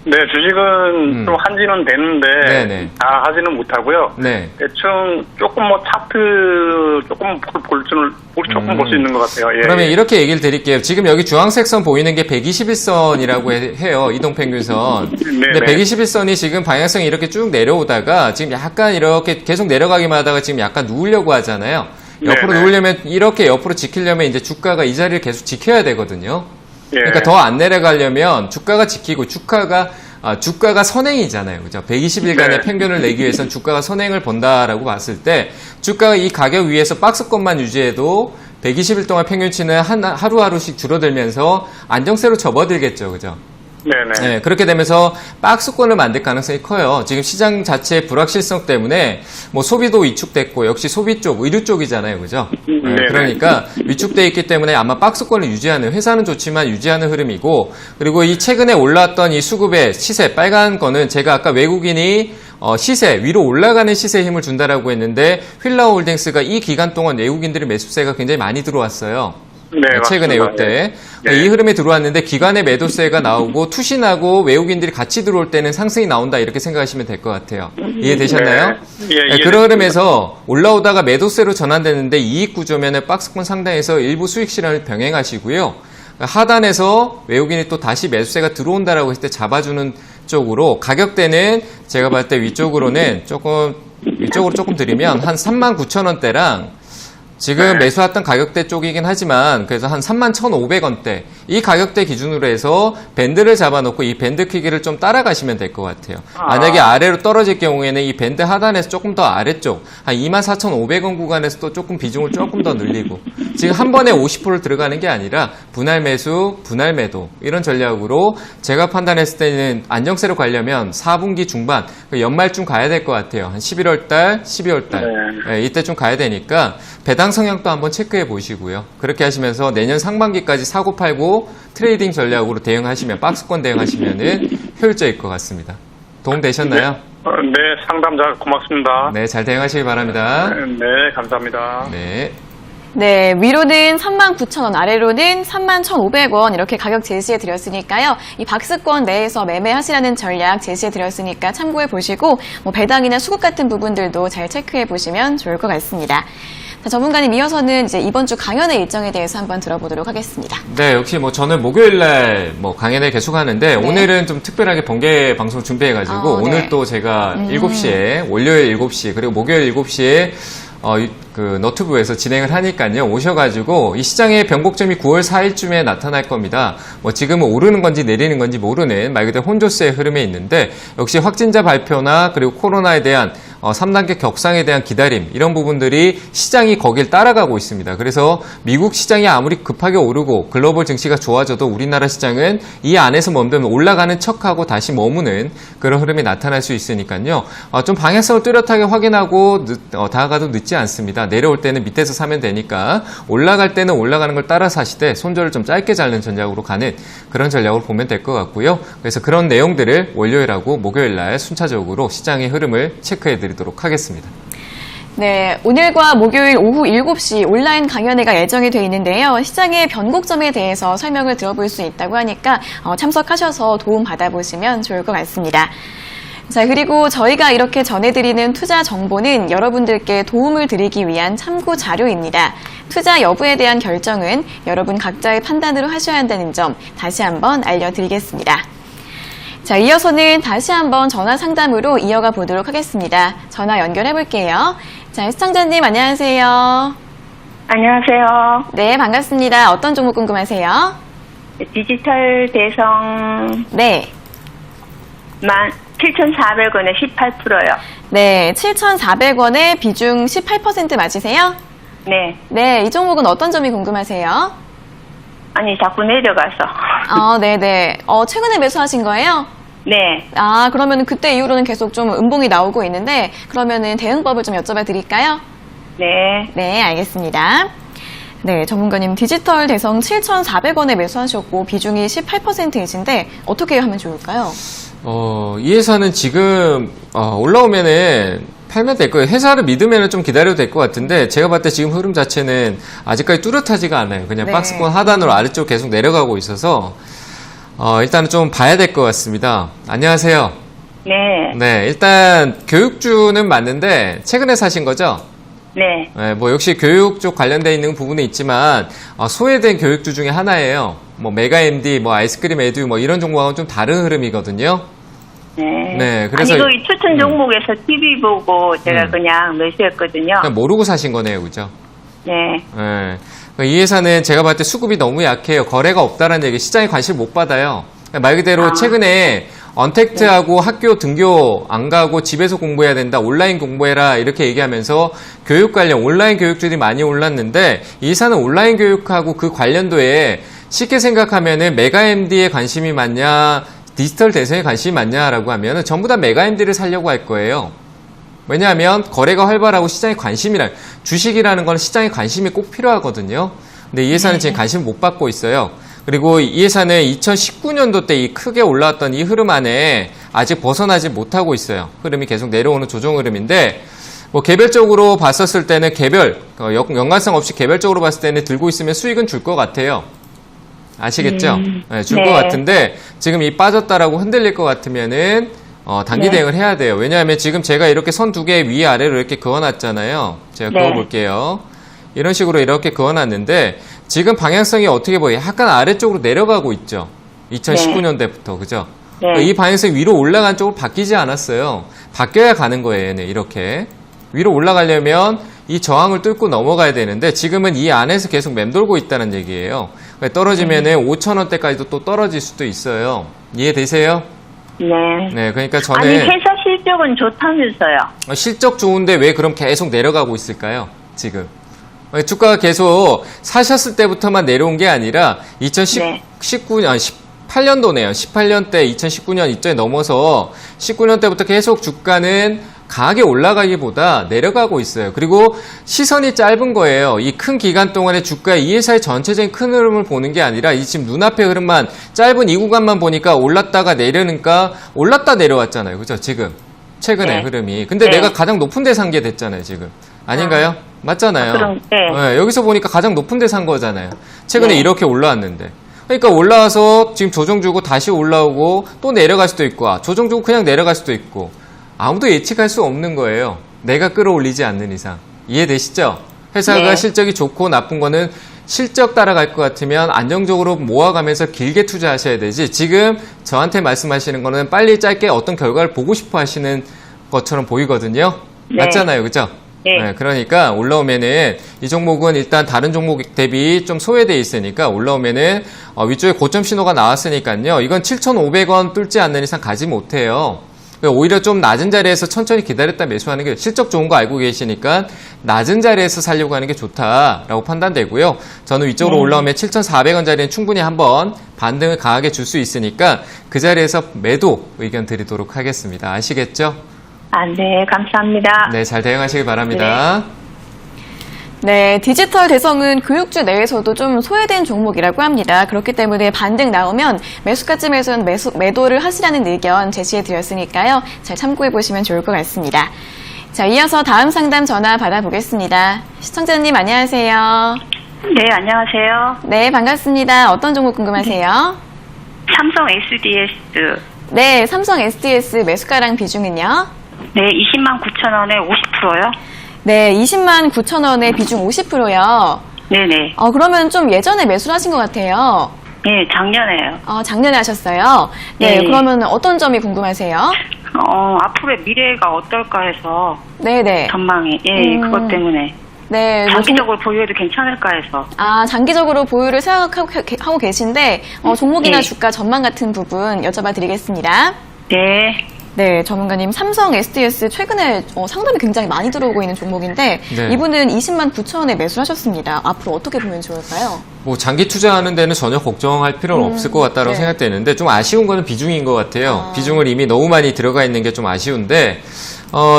네, 주식은 좀 한지는 됐는데 네네. 다 하지는 못하고요. 네. 대충 조금 뭐 차트 조금 조금 볼 수 있는 것 같아요. 예. 그러면 이렇게 얘기를 드릴게요. 지금 여기 주황색 선 보이는 게 121선이라고 해요. 이동평균선. 근데 네네. 121선이 지금 방향성이 이렇게 쭉 내려오다가 지금 약간 이렇게 계속 내려가기만 하다가 지금 약간 누우려고 하잖아요. 옆으로 네네. 누우려면 이렇게 옆으로 지키려면 이제 주가가 이 자리를 계속 지켜야 되거든요. 예. 그러니까 더 안 내려가려면 주가가 지키고 주가가 선행이잖아요. 그죠? 120일간의 네. 평균을 내기 위해서는 주가가 선행을 본다라고 봤을 때 주가가 이 가격 위에서 박스권만 유지해도 120일 동안 평균치는 하루하루씩 줄어들면서 안정세로 접어들겠죠. 그죠? 네네. 네, 그렇게 되면서 박스권을 만들 가능성이 커요. 지금 시장 자체의 불확실성 때문에 뭐 소비도 위축됐고 역시 소비 쪽, 의류 쪽이잖아요. 그죠? 네, 네네. 그러니까 위축돼 있기 때문에 아마 박스권을 유지하는 회사는 좋지만 유지하는 흐름이고 그리고 이 최근에 올라왔던 이 수급의 시세 빨간 거는 제가 아까 외국인이 시세 위로 올라가는 시세에 힘을 준다라고 했는데 휠라홀딩스가 이 기간 동안 외국인들의 매수세가 굉장히 많이 들어왔어요. 네, 최근에 맞습니다. 이때 네. 이 흐름에 들어왔는데 기관의 매도세가 나오고 투신하고 외국인들이 같이 들어올 때는 상승이 나온다 이렇게 생각하시면 될 것 같아요. 이해되셨나요? 네. 예, 그런 흐름에서 올라오다가 매도세로 전환되는데 이익 구조면은 박스권 상단에서 일부 수익 실현을 병행하시고요. 하단에서 외국인이 또 다시 매수세가 들어온다라고 했을 때 잡아주는 쪽으로 가격대는 제가 봤을 때 위쪽으로 조금 드리면 한 39,000원대랑 지금 매수했던 가격대 쪽이긴 하지만 그래서 한 31,500원대 이 가격대 기준으로 해서 밴드를 잡아놓고 이 밴드 크기를 좀 따라가시면 될 것 같아요. 만약에 아래로 떨어질 경우에는 이 밴드 하단에서 조금 더 아래쪽 한 24,500원 구간에서 또 조금 비중을 조금 더 늘리고 지금 한 번에 50% 들어가는 게 아니라 분할 매수, 분할 매도 이런 전략으로 제가 판단했을 때는 안정세로 가려면 4분기 중반 연말쯤 가야 될 것 같아요. 한 11월 달, 12월 달 네. 이때쯤 가야 되니까 배당 성향도 한번 체크해 보시고요. 그렇게 하시면서 내년 상반기까지 사고 팔고 트레이딩 전략으로 대응하시면 박스권 대응하시면은 효율적일 것 같습니다. 도움 되셨나요? 네, 상담 잘 고맙습니다. 네, 잘 대응하시기 바랍니다. 네, 감사합니다. 네. 네, 위로는 39,000원, 아래로는 31,500원 이렇게 가격 제시해 드렸으니까요. 이 박스권 내에서 매매하시라는 전략 제시해 드렸으니까 참고해 보시고 뭐 배당이나 수급 같은 부분들도 잘 체크해 보시면 좋을 것 같습니다. 자, 전문가님 이어서는 이제 이번 주 강연의 일정에 대해서 한번 들어보도록 하겠습니다. 네, 역시 뭐 저는 목요일날 뭐 강연을 계속 하는데 오늘은 좀 특별하게 번개 방송 준비해가지고 오늘 네. 또 제가 7시에 월요일 7시 그리고 목요일 7시에 그 너튜브에서 진행을 하니까요. 오셔가지고 이 시장의 변곡점이 9월 4일쯤에 나타날 겁니다. 뭐 지금은 오르는 건지 내리는 건지 모르는 말 그대로 혼조세의 흐름에 있는데 역시 확진자 발표나 그리고 코로나에 대한 3단계 격상에 대한 기다림 이런 부분들이 시장이 거길 따라가고 있습니다. 그래서 미국 시장이 아무리 급하게 오르고 글로벌 증시가 좋아져도 우리나라 시장은 이 안에서 멈추면 올라가는 척하고 다시 머무는 그런 흐름이 나타날 수 있으니까요. 좀 방향성을 뚜렷하게 확인하고 다가가도 늦지 않습니다. 내려올 때는 밑에서 사면 되니까 올라갈 때는 올라가는 걸 따라 사시되 손절을 좀 짧게 잡는 전략으로 가는 그런 전략으로 보면 될 것 같고요. 그래서 그런 내용들을 월요일하고 목요일 날 순차적으로 시장의 흐름을 체크해 드리도록 하겠습니다. 네, 오늘과 목요일 오후 7시 온라인 강연회가 예정이 돼 있는데요. 시장의 변곡점에 대해서 설명을 들어볼 수 있다고 하니까 참석하셔서 도움 받아보시면 좋을 것 같습니다. 자, 그리고 저희가 이렇게 전해드리는 투자 정보는 여러분들께 도움을 드리기 위한 참고 자료입니다. 투자 여부에 대한 결정은 여러분 각자의 판단으로 하셔야 한다는 점 다시 한번 알려드리겠습니다. 자, 이어서는 다시 한번 전화 상담으로 이어가 보도록 하겠습니다. 전화 연결해 볼게요. 자, 시청자님 안녕하세요. 안녕하세요. 네, 반갑습니다. 어떤 종목 궁금하세요? 디지털 대성 네. 17,400원에 18%요. 네, 7,400원에 비중 18% 맞으세요? 네. 네, 이 종목은 어떤 점이 궁금하세요? 아니, 자꾸 내려가서. 네네. 최근에 매수하신 거예요? 네. 그러면 그때 이후로는 계속 좀 음봉이 나오고 있는데, 그러면은 대응법을 좀 여쭤봐 드릴까요? 네. 네, 알겠습니다. 네, 전문가님 디지털 대성 7,400원에 매수하셨고 비중이 18%이신데 어떻게 하면 좋을까요? 이 회사는 지금 올라오면은 팔면 될 거예요. 회사를 믿으면 좀 기다려도 될 것 같은데 제가 봤을 때 지금 흐름 자체는 아직까지 뚜렷하지가 않아요. 그냥 네. 박스권 하단으로 아래쪽 계속 내려가고 있어서 일단은 좀 봐야 될 것 같습니다. 안녕하세요. 네. 네, 일단 교육주는 맞는데 최근에 사신 거죠? 네. 네, 뭐 역시 교육 쪽 관련돼 있는 부분은 있지만 소외된 교육주 중에 하나예요. 뭐 메가MD, 뭐 아이스크림 에듀 뭐 이런 종목하고는 좀 다른 흐름이거든요. 네. 네, 그래서 아니, 그 추천 종목에서 TV 보고 제가 그냥 매수했거든요. 그냥 모르고 사신 거네요, 그죠? 네. 네. 이 회사는 제가 봤을 때 수급이 너무 약해요. 거래가 없다는 얘기, 시장에 관심 못 받아요. 말 그대로 최근에 언택트하고 학교 등교 안 가고 집에서 공부해야 된다, 온라인 공부해라 이렇게 얘기하면서 교육 관련 온라인 교육들이 많이 올랐는데 이 회사는 온라인 교육하고 그 관련도에 쉽게 생각하면은 메가MD에 관심이 많냐, 디지털 대성에 관심이 많냐라고 하면은 전부 다 메가MD를 사려고 할 거예요. 왜냐하면 거래가 활발하고 시장에 관심이란, 주식이라는 건 시장에 관심이 꼭 필요하거든요. 근데 이 회사는 지금 관심을 못 받고 있어요. 그리고 이 회사는 2019년도 때 이 크게 올라왔던 이 흐름 안에 아직 벗어나지 못하고 있어요. 흐름이 계속 내려오는 조정 흐름인데, 뭐 개별적으로 봤었을 때는 연관성 없이 개별적으로 봤을 때는 들고 있으면 수익은 줄 것 같아요. 아시겠죠? 네, 줄 것 같은데 지금 이 빠졌다라고 흔들릴 것 같으면은 단기 대응을 해야 돼요. 왜냐하면 지금 제가 이렇게 선 두 개 위아래로 이렇게 그어놨잖아요. 제가 그어볼게요. 이런 식으로 이렇게 그어놨는데 지금 방향성이 어떻게 보여요? 약간 아래쪽으로 내려가고 있죠. 2019년대부터 그죠? 네. 이 방향성이 위로 올라간 쪽으로 바뀌지 않았어요. 바뀌어야 가는 거예요. 얘는 이렇게 위로 올라가려면 이 저항을 뚫고 넘어가야 되는데 지금은 이 안에서 계속 맴돌고 있다는 얘기예요. 떨어지면은 5,000원대까지도 또 떨어질 수도 있어요. 이해되세요? 네. 네, 그러니까 저는 아니, 회사 실적은 좋다면서요. 실적 좋은데 왜 그럼 계속 내려가고 있을까요? 지금 주가가 계속 사셨을 때부터만 내려온 게 아니라 18년도네요. 18년 때 2019년 이전에 넘어서 19년 때부터 계속 주가는 강하게 올라가기보다 내려가고 있어요. 그리고 시선이 짧은 거예요. 이 큰 기간 동안에 주가의 이 회사의 전체적인 큰 흐름을 보는 게 아니라 이 지금 눈앞의 흐름만 짧은 이 구간만 보니까 올랐다가 내려니까 올랐다 내려왔잖아요. 그죠? 지금 최근의 흐름이. 근데 내가 가장 높은 데 산 게 됐잖아요. 지금. 아닌가요? 맞잖아요. 그럼, 네, 여기서 보니까 가장 높은 데 산 거잖아요. 최근에 이렇게 올라왔는데. 그러니까 올라와서 지금 조정 주고 다시 올라오고 또 내려갈 수도 있고 조정 주고 그냥 내려갈 수도 있고 아무도 예측할 수 없는 거예요. 내가 끌어올리지 않는 이상. 이해되시죠? 회사가 실적이 좋고 나쁜 거는 실적 따라갈 것 같으면 안정적으로 모아가면서 길게 투자하셔야 되지 지금 저한테 말씀하시는 거는 빨리 짧게 어떤 결과를 보고 싶어 하시는 것처럼 보이거든요. 맞잖아요. 그죠? 네, 그러니까 올라오면은 이 종목은 일단 다른 종목 대비 좀 소외되어 있으니까 올라오면은 위쪽에 고점 신호가 나왔으니까요. 이건 7,500원 뚫지 않는 이상 가지 못해요. 오히려 좀 낮은 자리에서 천천히 기다렸다 매수하는 게 실적 좋은 거 알고 계시니까 낮은 자리에서 살려고 하는 게 좋다라고 판단되고요. 저는 위쪽으로 올라오면 7,400원 자리는 충분히 한번 반등을 강하게 줄 수 있으니까 그 자리에서 매도 의견 드리도록 하겠습니다. 아시겠죠? 네, 감사합니다. 네, 잘 대응하시기 바랍니다. 네, 디지털 대성은 교육주 내에서도 좀 소외된 종목이라고 합니다. 그렇기 때문에 반등 나오면 매수가쯤에서는 매도를 하시라는 의견 제시해 드렸으니까요. 잘 참고해 보시면 좋을 것 같습니다. 자, 이어서 다음 상담 전화 받아보겠습니다. 시청자님 안녕하세요. 네, 안녕하세요. 네, 반갑습니다. 어떤 종목 궁금하세요? 삼성 SDS. 네, 삼성 SDS 매수가랑 비중은요? 네, 20만 9천 원에 50%요? 네, 20만 9천 원에 비중 50%요. 네네. 그러면 좀 예전에 매수를 하신 것 같아요. 네, 작년에요. 작년에 하셨어요. 네, 네. 그러면 어떤 점이 궁금하세요? 앞으로의 미래가 어떨까 해서 네네. 전망이. 그것 때문에. 네, 장기적으로 보유해도 괜찮을까 해서. 장기적으로 보유를 생각하고 계신데, 종목이나 네. 주가 전망 같은 부분 여쭤봐 드리겠습니다. 네. 네, 전문가님, 삼성 SDS 최근에 상담이 굉장히 많이 들어오고 있는 종목인데, 네. 이분은 20만 9천 원에 매수를 하셨습니다. 앞으로 어떻게 보면 좋을까요? 뭐 장기 투자하는 데는 전혀 걱정할 필요는 없을 것 같다고 네. 생각되는데 좀 아쉬운 거는 비중인 것 같아요. 비중을 이미 너무 많이 들어가 있는 게 좀 아쉬운데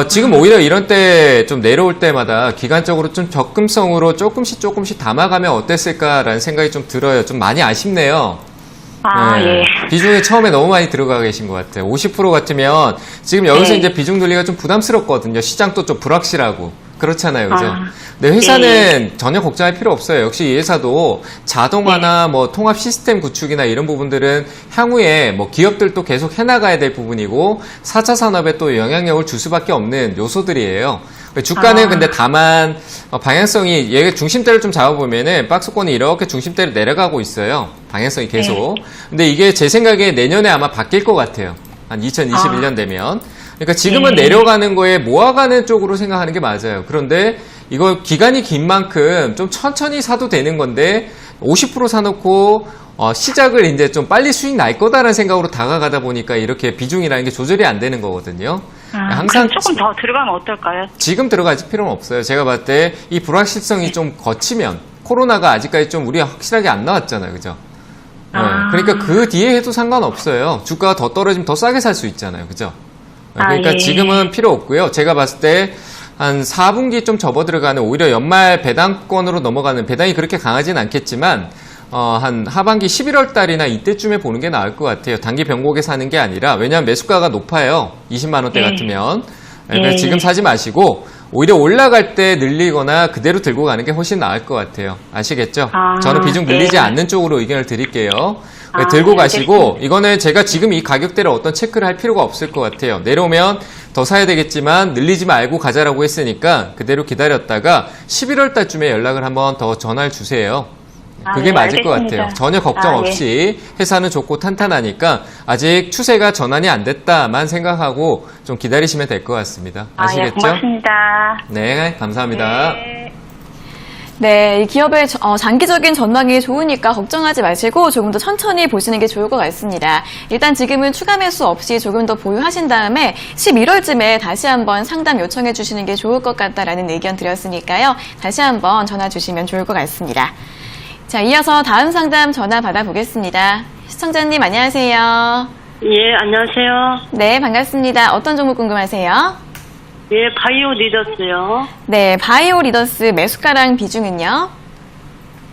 지금 오히려 이런 때 좀 내려올 때마다 기간적으로 좀 적금성으로 조금씩 담아가면 어땠을까라는 생각이 좀 들어요. 좀 많이 아쉽네요. 예. 비중이 처음에 너무 많이 들어가 계신 것 같아요. 50% 같으면 지금 여기서 네. 이제 비중 늘리기가 좀 부담스럽거든요. 시장도 좀 불확실하고. 그렇잖아요. 그죠? 아, 근데 회사는 전혀 걱정할 필요 없어요. 역시 이 회사도 자동화나 뭐 통합 시스템 구축이나 이런 부분들은 향후에 뭐 기업들도 계속 해나가야 될 부분이고 4차 산업에 또 영향력을 줄 수밖에 없는 요소들이에요. 주가는 근데 다만 방향성이 얘 중심대를 좀 잡아보면은 박스권이 이렇게 중심대를 내려가고 있어요. 방향성이 계속. 근데 이게 제 생각에 내년에 아마 바뀔 것 같아요. 한 2021년 되면. 그러니까 지금은 내려가는 거에 모아가는 쪽으로 생각하는 게 맞아요. 그런데 이거 기간이 긴 만큼 좀 천천히 사도 되는 건데 50% 사놓고 시작을 이제 좀 빨리 수익 날 거다라는 생각으로 다가가다 보니까 이렇게 비중이라는 게 조절이 안 되는 거거든요. 항상 조금 더 들어가면 어떨까요? 지금 들어갈 필요는 없어요. 제가 봤을 때 이 불확실성이 좀 거치면 코로나가 아직까지 좀 우리가 확실하게 안 나왔잖아요. 그죠? 네, 그러니까 그 뒤에 해도 상관없어요. 주가가 더 떨어지면 더 싸게 살 수 있잖아요. 그죠? 그러니까 예. 지금은 필요 없고요. 제가 봤을 때 한 4분기 좀 접어 들어가는 오히려 연말 배당권으로 넘어가는 배당이 그렇게 강하진 않겠지만 한 하반기 11월 달이나 이때쯤에 보는 게 나을 것 같아요. 단기 변곡에 사는 게 아니라 왜냐하면 매수가가 높아요. 20만 원대 같으면. 그래서 지금 사지 마시고 오히려 올라갈 때 늘리거나 그대로 들고 가는 게 훨씬 나을 것 같아요. 아시겠죠? 저는 비중 늘리지 않는 쪽으로 의견을 드릴게요. 들고 가시고 이거는 제가 지금 이 가격대를 어떤 체크를 할 필요가 없을 것 같아요. 내려오면 더 사야 되겠지만 늘리지 말고 가자라고 했으니까 그대로 기다렸다가 11월 달쯤에 연락을 한번 더 전화를 주세요. 그게 맞을 것 같아요. 전혀 걱정 없이 회사는 좋고 탄탄하니까 아직 추세가 전환이 안 됐다만 생각하고 좀 기다리시면 될 것 같습니다. 아시겠죠? 고맙습니다. 네, 감사합니다. 네, 이 기업의 장기적인 전망이 좋으니까 걱정하지 마시고 조금 더 천천히 보시는 게 좋을 것 같습니다. 일단 지금은 추가 매수 없이 조금 더 보유하신 다음에 11월쯤에 다시 한번 상담 요청해 주시는 게 좋을 것 같다라는 의견 드렸으니까요. 다시 한번 전화 주시면 좋을 것 같습니다. 자, 이어서 다음 상담 전화 받아보겠습니다. 시청자님 안녕하세요. 예, 안녕하세요. 네, 반갑습니다. 어떤 종목 궁금하세요? 예, 바이오 리더스요. 네, 바이오 리더스 매수가랑 비중은요?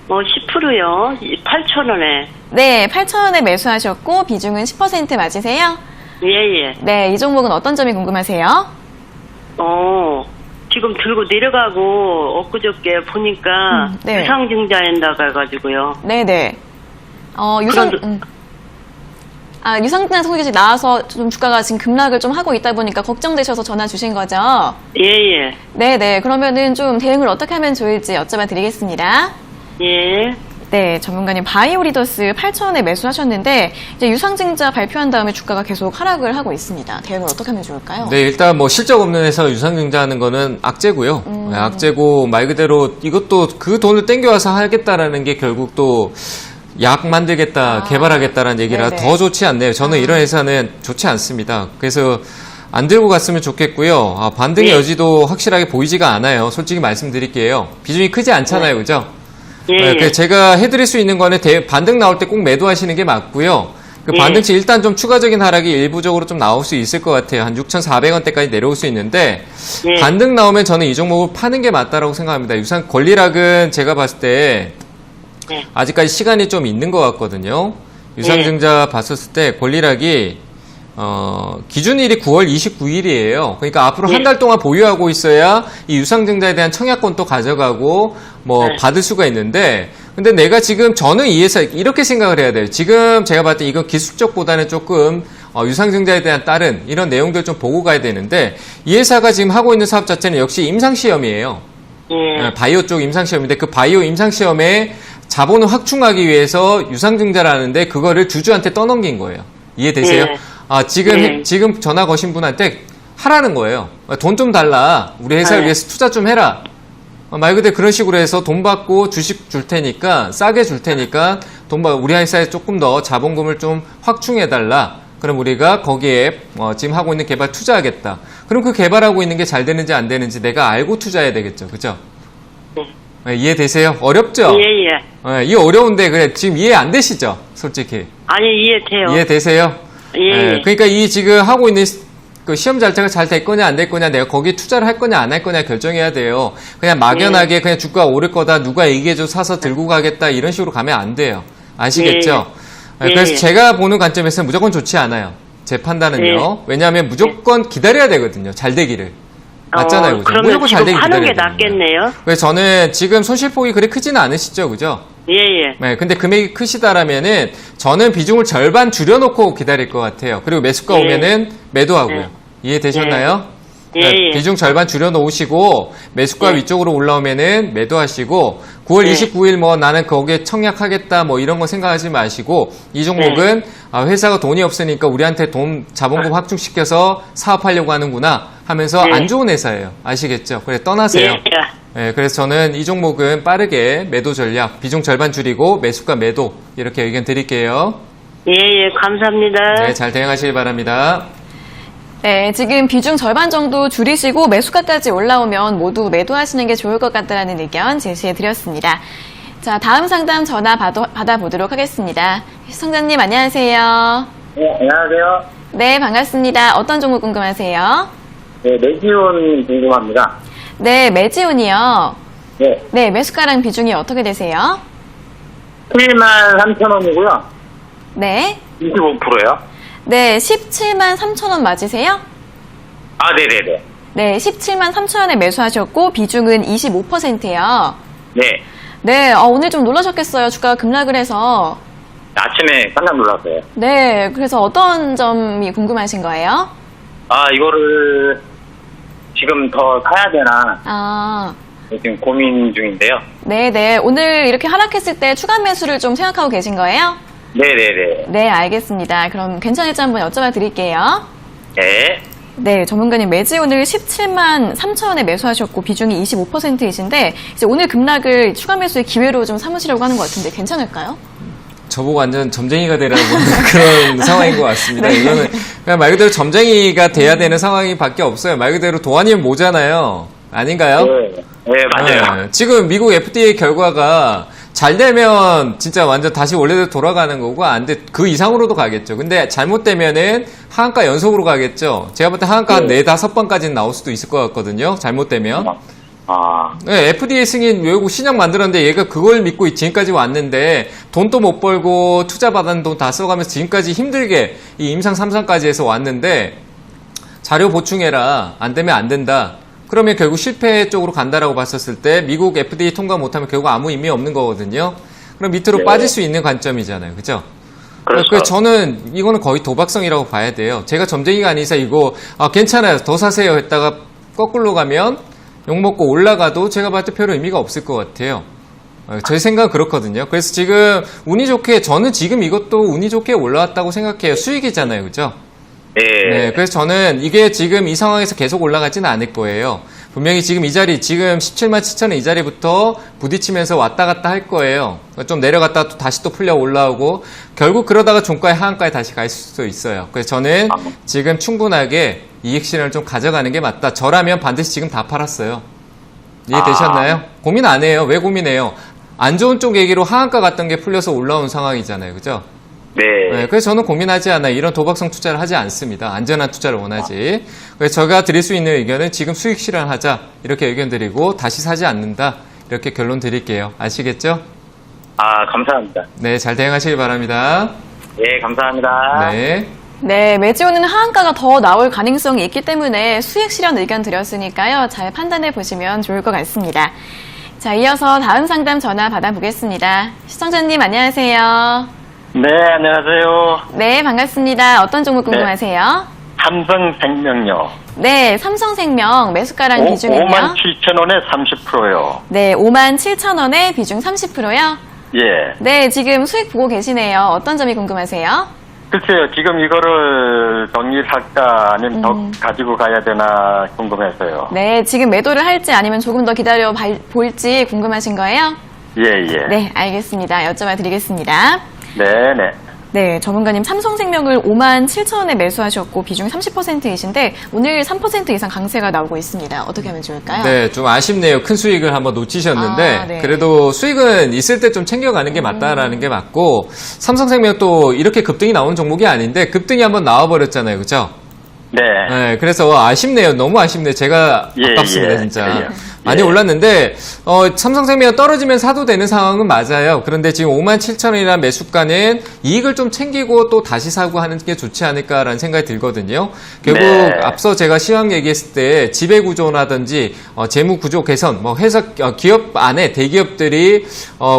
10%요. 8,000원에. 네, 8,000원에 매수하셨고 비중은 10% 맞으세요? 예, 예. 네, 이 종목은 어떤 점이 궁금하세요? 지금 들고 내려가고 엊그저께 보니까 네. 유상증자한다고 해가지고요. 네네. 유상증자 소식이 나와서 좀 주가가 지금 급락을 좀 하고 있다 보니까 걱정되셔서 전화 주신 거죠? 예, 예. 네네. 그러면은 좀 대응을 어떻게 하면 좋을지 여쭤봐 드리겠습니다. 예. 네, 전문가님 바이오 리더스 8,000원에 매수하셨는데 이제 유상증자 발표한 다음에 주가가 계속 하락을 하고 있습니다. 대응을 어떻게 하면 좋을까요? 네, 일단 뭐 실적 없는 회사 유상증자하는 거는 악재고요. 네, 악재고 말 그대로 이것도 그 돈을 땡겨와서 하겠다라는 게 결국 또 약 만들겠다, 개발하겠다라는 얘기라 네네. 더 좋지 않네요. 저는 이런 회사는 좋지 않습니다. 그래서 안 들고 갔으면 좋겠고요. 반등의 여지도 확실하게 보이지가 않아요. 솔직히 말씀드릴게요. 비중이 크지 않잖아요. 그죠? 예, 예. 그래서 제가 해드릴 수 있는 거는 반등 나올 때 꼭 매도하시는 게 맞고요. 그 예. 반등치 일단 좀 추가적인 하락이 일부적으로 좀 나올 수 있을 것 같아요. 한 6,400원대까지 내려올 수 있는데 예. 반등 나오면 저는 이 종목을 파는 게 맞다라고 생각합니다. 유상 권리락은 제가 봤을 때 예. 아직까지 시간이 좀 있는 것 같거든요. 유상증자 봤었을 때 권리락이 기준일이 9월 29일이에요. 그러니까 앞으로 네. 한 달 동안 보유하고 있어야 이 유상증자에 대한 청약권도 가져가고 뭐 네. 받을 수가 있는데, 근데 내가 지금 저는 이 회사 이렇게 생각을 해야 돼요. 지금 제가 봤을 때 이거 기술적보다는 조금 유상증자에 대한 다른 이런 내용들 좀 보고 가야 되는데, 이 회사가 지금 하고 있는 사업 자체는 역시 임상시험이에요. 예. 바이오 쪽 임상시험인데, 그 바이오 임상시험에 자본을 확충하기 위해서 유상증자를 하는데 그거를 주주한테 떠넘긴 거예요. 이해되세요? 예. 지금 전화 거신 분한테 하라는 거예요. 돈 좀 달라. 우리 회사를 네. 위해서 투자 좀 해라. 말 그대로 그런 식으로 해서 돈 받고 주식 줄 테니까, 싸게 줄 테니까 우리 회사에 조금 더 자본금을 좀 확충해 달라. 그럼 우리가 거기에 지금 하고 있는 개발 투자하겠다. 그럼 그 개발하고 있는 게 잘 되는지 안 되는지 내가 알고 투자해야 되겠죠. 그죠? 이해되세요? 어렵죠? 예. 이게 어려운데, 그래, 지금 이해 안 되시죠? 솔직히. 아니, 이해돼요. 이해되세요? 예. 그러니까 이 지금 하고 있는 그 시험 절차가 잘 될 거냐 안 될 거냐, 내가 거기에 투자를 할 거냐 안 할 거냐 결정해야 돼요. 그냥 막연하게 그냥 주가가 오를 거다, 누가 얘기해줘 사서 들고 가겠다, 이런 식으로 가면 안 돼요. 아시겠죠? 예. 그래서 예. 제가 보는 관점에서는 무조건 좋지 않아요. 제 판단은요. 왜냐하면 무조건 기다려야 되거든요. 잘 되기를. 맞잖아요. 그죠? 그러면 무조건 잘 지금 되기 하는 게 기다려야 되는 거예요. 낫겠네요. 그래서 저는 지금 손실폭이 그리 크지는 않으시죠? 그죠? 예. 네, 근데 금액이 크시다라면은 저는 비중을 절반 줄여놓고 기다릴 것 같아요. 그리고 매수가 예. 오면은 매도하고요. 예. 이해되셨나요? 예. 그러니까 예. 비중 절반 줄여놓으시고 매수가 예. 위쪽으로 올라오면은 매도하시고, 9월 예. 29일 뭐 나는 거기에 청약하겠다 뭐 이런 거 생각하지 마시고, 이 종목은 회사가 돈이 없으니까 우리한테 자본금 확충시켜서 사업하려고 하는구나 하면서 예. 안 좋은 회사예요. 아시겠죠? 그래 떠나세요. 네, 그래서 저는 이 종목은 빠르게 매도 전략, 비중 절반 줄이고 매수가 매도, 이렇게 의견 드릴게요. 예. 감사합니다. 네, 잘 대응하시기 바랍니다. 네, 지금 비중 절반 정도 줄이시고 매수가까지 올라오면 모두 매도하시는 게 좋을 것 같다는 의견 제시해 드렸습니다. 자, 다음 상담 전화 받아보도록 하겠습니다. 시청자님 안녕하세요. 네, 안녕하세요. 네, 반갑습니다. 어떤 종목 궁금하세요? 네, 매지온 궁금합니다. 네, 매지온이요. 네, 네, 매수가랑 비중이 어떻게 되세요? 73,000원이고요. 네. 25%요? 네, 17만 3천 원 맞으세요? 아, 네네네. 네, 17만 3천 원에 매수하셨고 비중은 25%예요. 네. 네, 오늘 좀 놀라셨겠어요. 주가가 급락을 해서. 아침에 깜짝 놀랐어요. 네, 그래서 어떤 점이 궁금하신 거예요? 아, 이거를 지금 더 사야 되나 아, 지금 고민 중인데요. 네네. 오늘 이렇게 하락했을 때 추가 매수를 좀 생각하고 계신 거예요? 네네네. 네, 알겠습니다. 그럼 괜찮을지 한번 여쭤봐 드릴게요. 네. 네, 전문가님 매지 오늘 17만 3천 원에 매수하셨고 비중이 25%이신데 이제 오늘 급락을 추가 매수의 기회로 좀 삼으시려고 하는 것 같은데 괜찮을까요? 저보고 완전 점쟁이가 되라고 그런 상황인 것 같습니다. 네. 이거는 그냥 말 그대로 점쟁이가 돼야 되는 상황이 밖에 없어요. 말 그대로 도안이면 모자나요. 아닌가요? 네. 네, 맞아요. 네, 지금 미국 FDA 결과가 잘 되면 진짜 완전 다시 원래대로 돌아가는 거고, 안 돼, 그 이상으로도 가겠죠. 근데 잘못되면은 하한가 연속으로 가겠죠. 제가 볼 때 하한가 한 4, 5번까지는 나올 수도 있을 것 같거든요. 잘못되면. 아, 네, FDA 승인 외국 신약 만들었는데 얘가 그걸 믿고 지금까지 왔는데 돈도 못 벌고 투자 받은 돈 다 써가면서 지금까지 힘들게 이 임상 3상까지 해서 왔는데, 자료 보충해라. 안 되면 안 된다. 그러면 결국 실패 쪽으로 간다라고 봤었을 때 미국 FDA 통과 못하면 결국 아무 의미 없는 거거든요. 그럼 밑으로 네. 빠질 수 있는 관점이잖아요. 그죠? 그렇죠. 그래서 저는 이거는 거의 도박성이라고 봐야 돼요. 제가 점쟁이가 아니서 이거 괜찮아요. 더 사세요 했다가 거꾸로 가면 욕먹고 올라가도 제가 봤을 때 별 의미가 없을 것 같아요. 제 생각은 그렇거든요. 그래서 지금 운이 좋게, 저는 지금 이것도 운이 좋게 올라왔다고 생각해요. 수익이잖아요. 그죠? 네, 그래서 저는 이게 지금 이 상황에서 계속 올라가지는 않을 거예요. 분명히 지금 이 자리, 지금 17만 7천원 이 자리부터 부딪히면서 왔다 갔다 할 거예요. 좀 내려갔다가 또 다시 또 풀려 올라오고, 결국 그러다가 종가에 하한가에 다시 갈 수도 있어요. 그래서 저는 지금 충분하게 이익 실현을 좀 가져가는 게 맞다. 저라면 반드시 지금 다 팔았어요. 이해되셨나요? 고민 안 해요. 왜 고민해요? 안 좋은 쪽 얘기로 하한가 갔던 게 풀려서 올라온 상황이잖아요. 그죠? 네, 그래서 저는 고민하지 않아요. 이런 도박성 투자를 하지 않습니다. 안전한 투자를 원하지. 그래서 제가 드릴 수 있는 의견은 지금 수익 실현하자, 이렇게 의견 드리고 다시 사지 않는다, 이렇게 결론 드릴게요. 아시겠죠? 아, 감사합니다. 네, 잘 대응하시기 바랍니다. 예, 감사합니다. 네. 네, 매지오는 하한가가 더 나올 가능성이 있기 때문에 수익 실현 의견 드렸으니까요. 잘 판단해 보시면 좋을 것 같습니다. 자, 이어서 다음 상담 전화 받아보겠습니다. 시청자님 안녕하세요. 네, 안녕하세요. 네, 반갑습니다. 어떤 종목 궁금하세요? 삼성생명요. 네, 삼성생명 매수가랑 비중은요? 57,000원에 30%요. 네, 57,000원에 비중 30%요? 예. 네, 지금 수익 보고 계시네요. 어떤 점이 궁금하세요? 글쎄요, 지금 이거를 정리할까 아니면 더 가지고 가야 되나 궁금해서요. 네, 지금 매도를 할지 아니면 조금 더 기다려 볼지 궁금하신 거예요? 예, 예. 네, 알겠습니다. 여쭤봐 드리겠습니다. 네네. 네, 전문가님 삼성생명을 57,000원에 매수하셨고 비중 30%이신데 오늘 3% 이상 강세가 나오고 있습니다. 어떻게 하면 좋을까요? 네, 좀 아쉽네요. 큰 수익을 한번 놓치셨는데 아, 네. 그래도 수익은 있을 때 좀 챙겨가는 게 맞다라는 게 맞고 삼성생명 또 이렇게 급등이 나오는 종목이 아닌데 급등이 한번 나와버렸잖아요. 그렇죠? 네. 네, 그래서 아쉽네요. 너무 아쉽네요. 제가 예, 아깝습니다, 예. 진짜. 예. 많이 올랐는데, 삼성생명 떨어지면 사도 되는 상황은 맞아요. 그런데 지금 57,000원이라는 매수가는 이익을 좀 챙기고 또 다시 사고 하는 게 좋지 않을까라는 생각이 들거든요. 결국 네. 앞서 제가 시황 얘기했을 때 지배구조라든지 재무 구조 개선, 뭐 회사, 기업 안에 대기업들이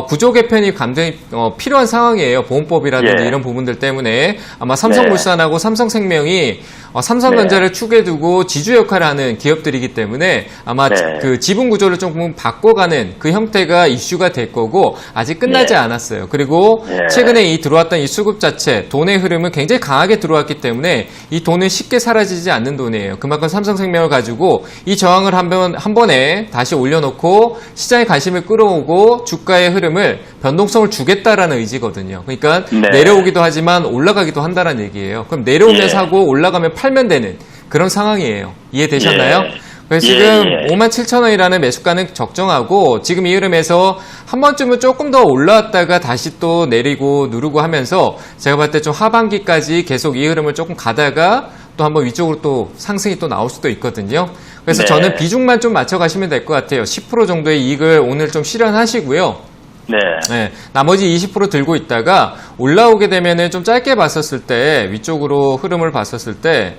구조 개편이 굉장히 필요한 상황이에요. 보험법이라든지 예. 이런 부분들 때문에 아마 삼성물산하고 삼성생명이 삼성전자를 축에 두고 지주 역할을 하는 기업들이기 때문에 아마 네. 그 지분 구조를 조금 바꿔가는 그 형태가 이슈가 될 거고 아직 끝나지 네. 않았어요. 그리고 네. 최근에 이 들어왔던 이 수급 자체, 돈의 흐름은 굉장히 강하게 들어왔기 때문에 이 돈은 쉽게 사라지지 않는 돈이에요. 그만큼 삼성생명을 가지고 이 저항을 한 번에 다시 올려놓고 시장의 관심을 끌어오고 주가의 흐름을 변동성을 주겠다라는 의지거든요. 그러니까 네. 내려오기도 하지만 올라가기도 한다는 얘기예요. 그럼 내려오면 예. 사고 올라가면 팔면 되는 그런 상황이에요. 이해되셨나요? 예. 그래서 예, 지금 예. 57,000원이라는 매수가는 적정하고 지금 이 흐름에서 한 번쯤은 조금 더 올라왔다가 다시 또 내리고 누르고 하면서 제가 봤을 때 좀 하반기까지 계속 이 흐름을 조금 가다가 또 한번 위쪽으로 또 상승이 또 나올 수도 있거든요. 그래서 네. 저는 비중만 좀 맞춰가시면 될 것 같아요. 10% 정도의 이익을 오늘 좀 실현하시고요. 네. 네, 나머지 20% 들고 있다가 올라오게 되면은 좀 짧게 봤었을 때 위쪽으로 흐름을 봤었을 때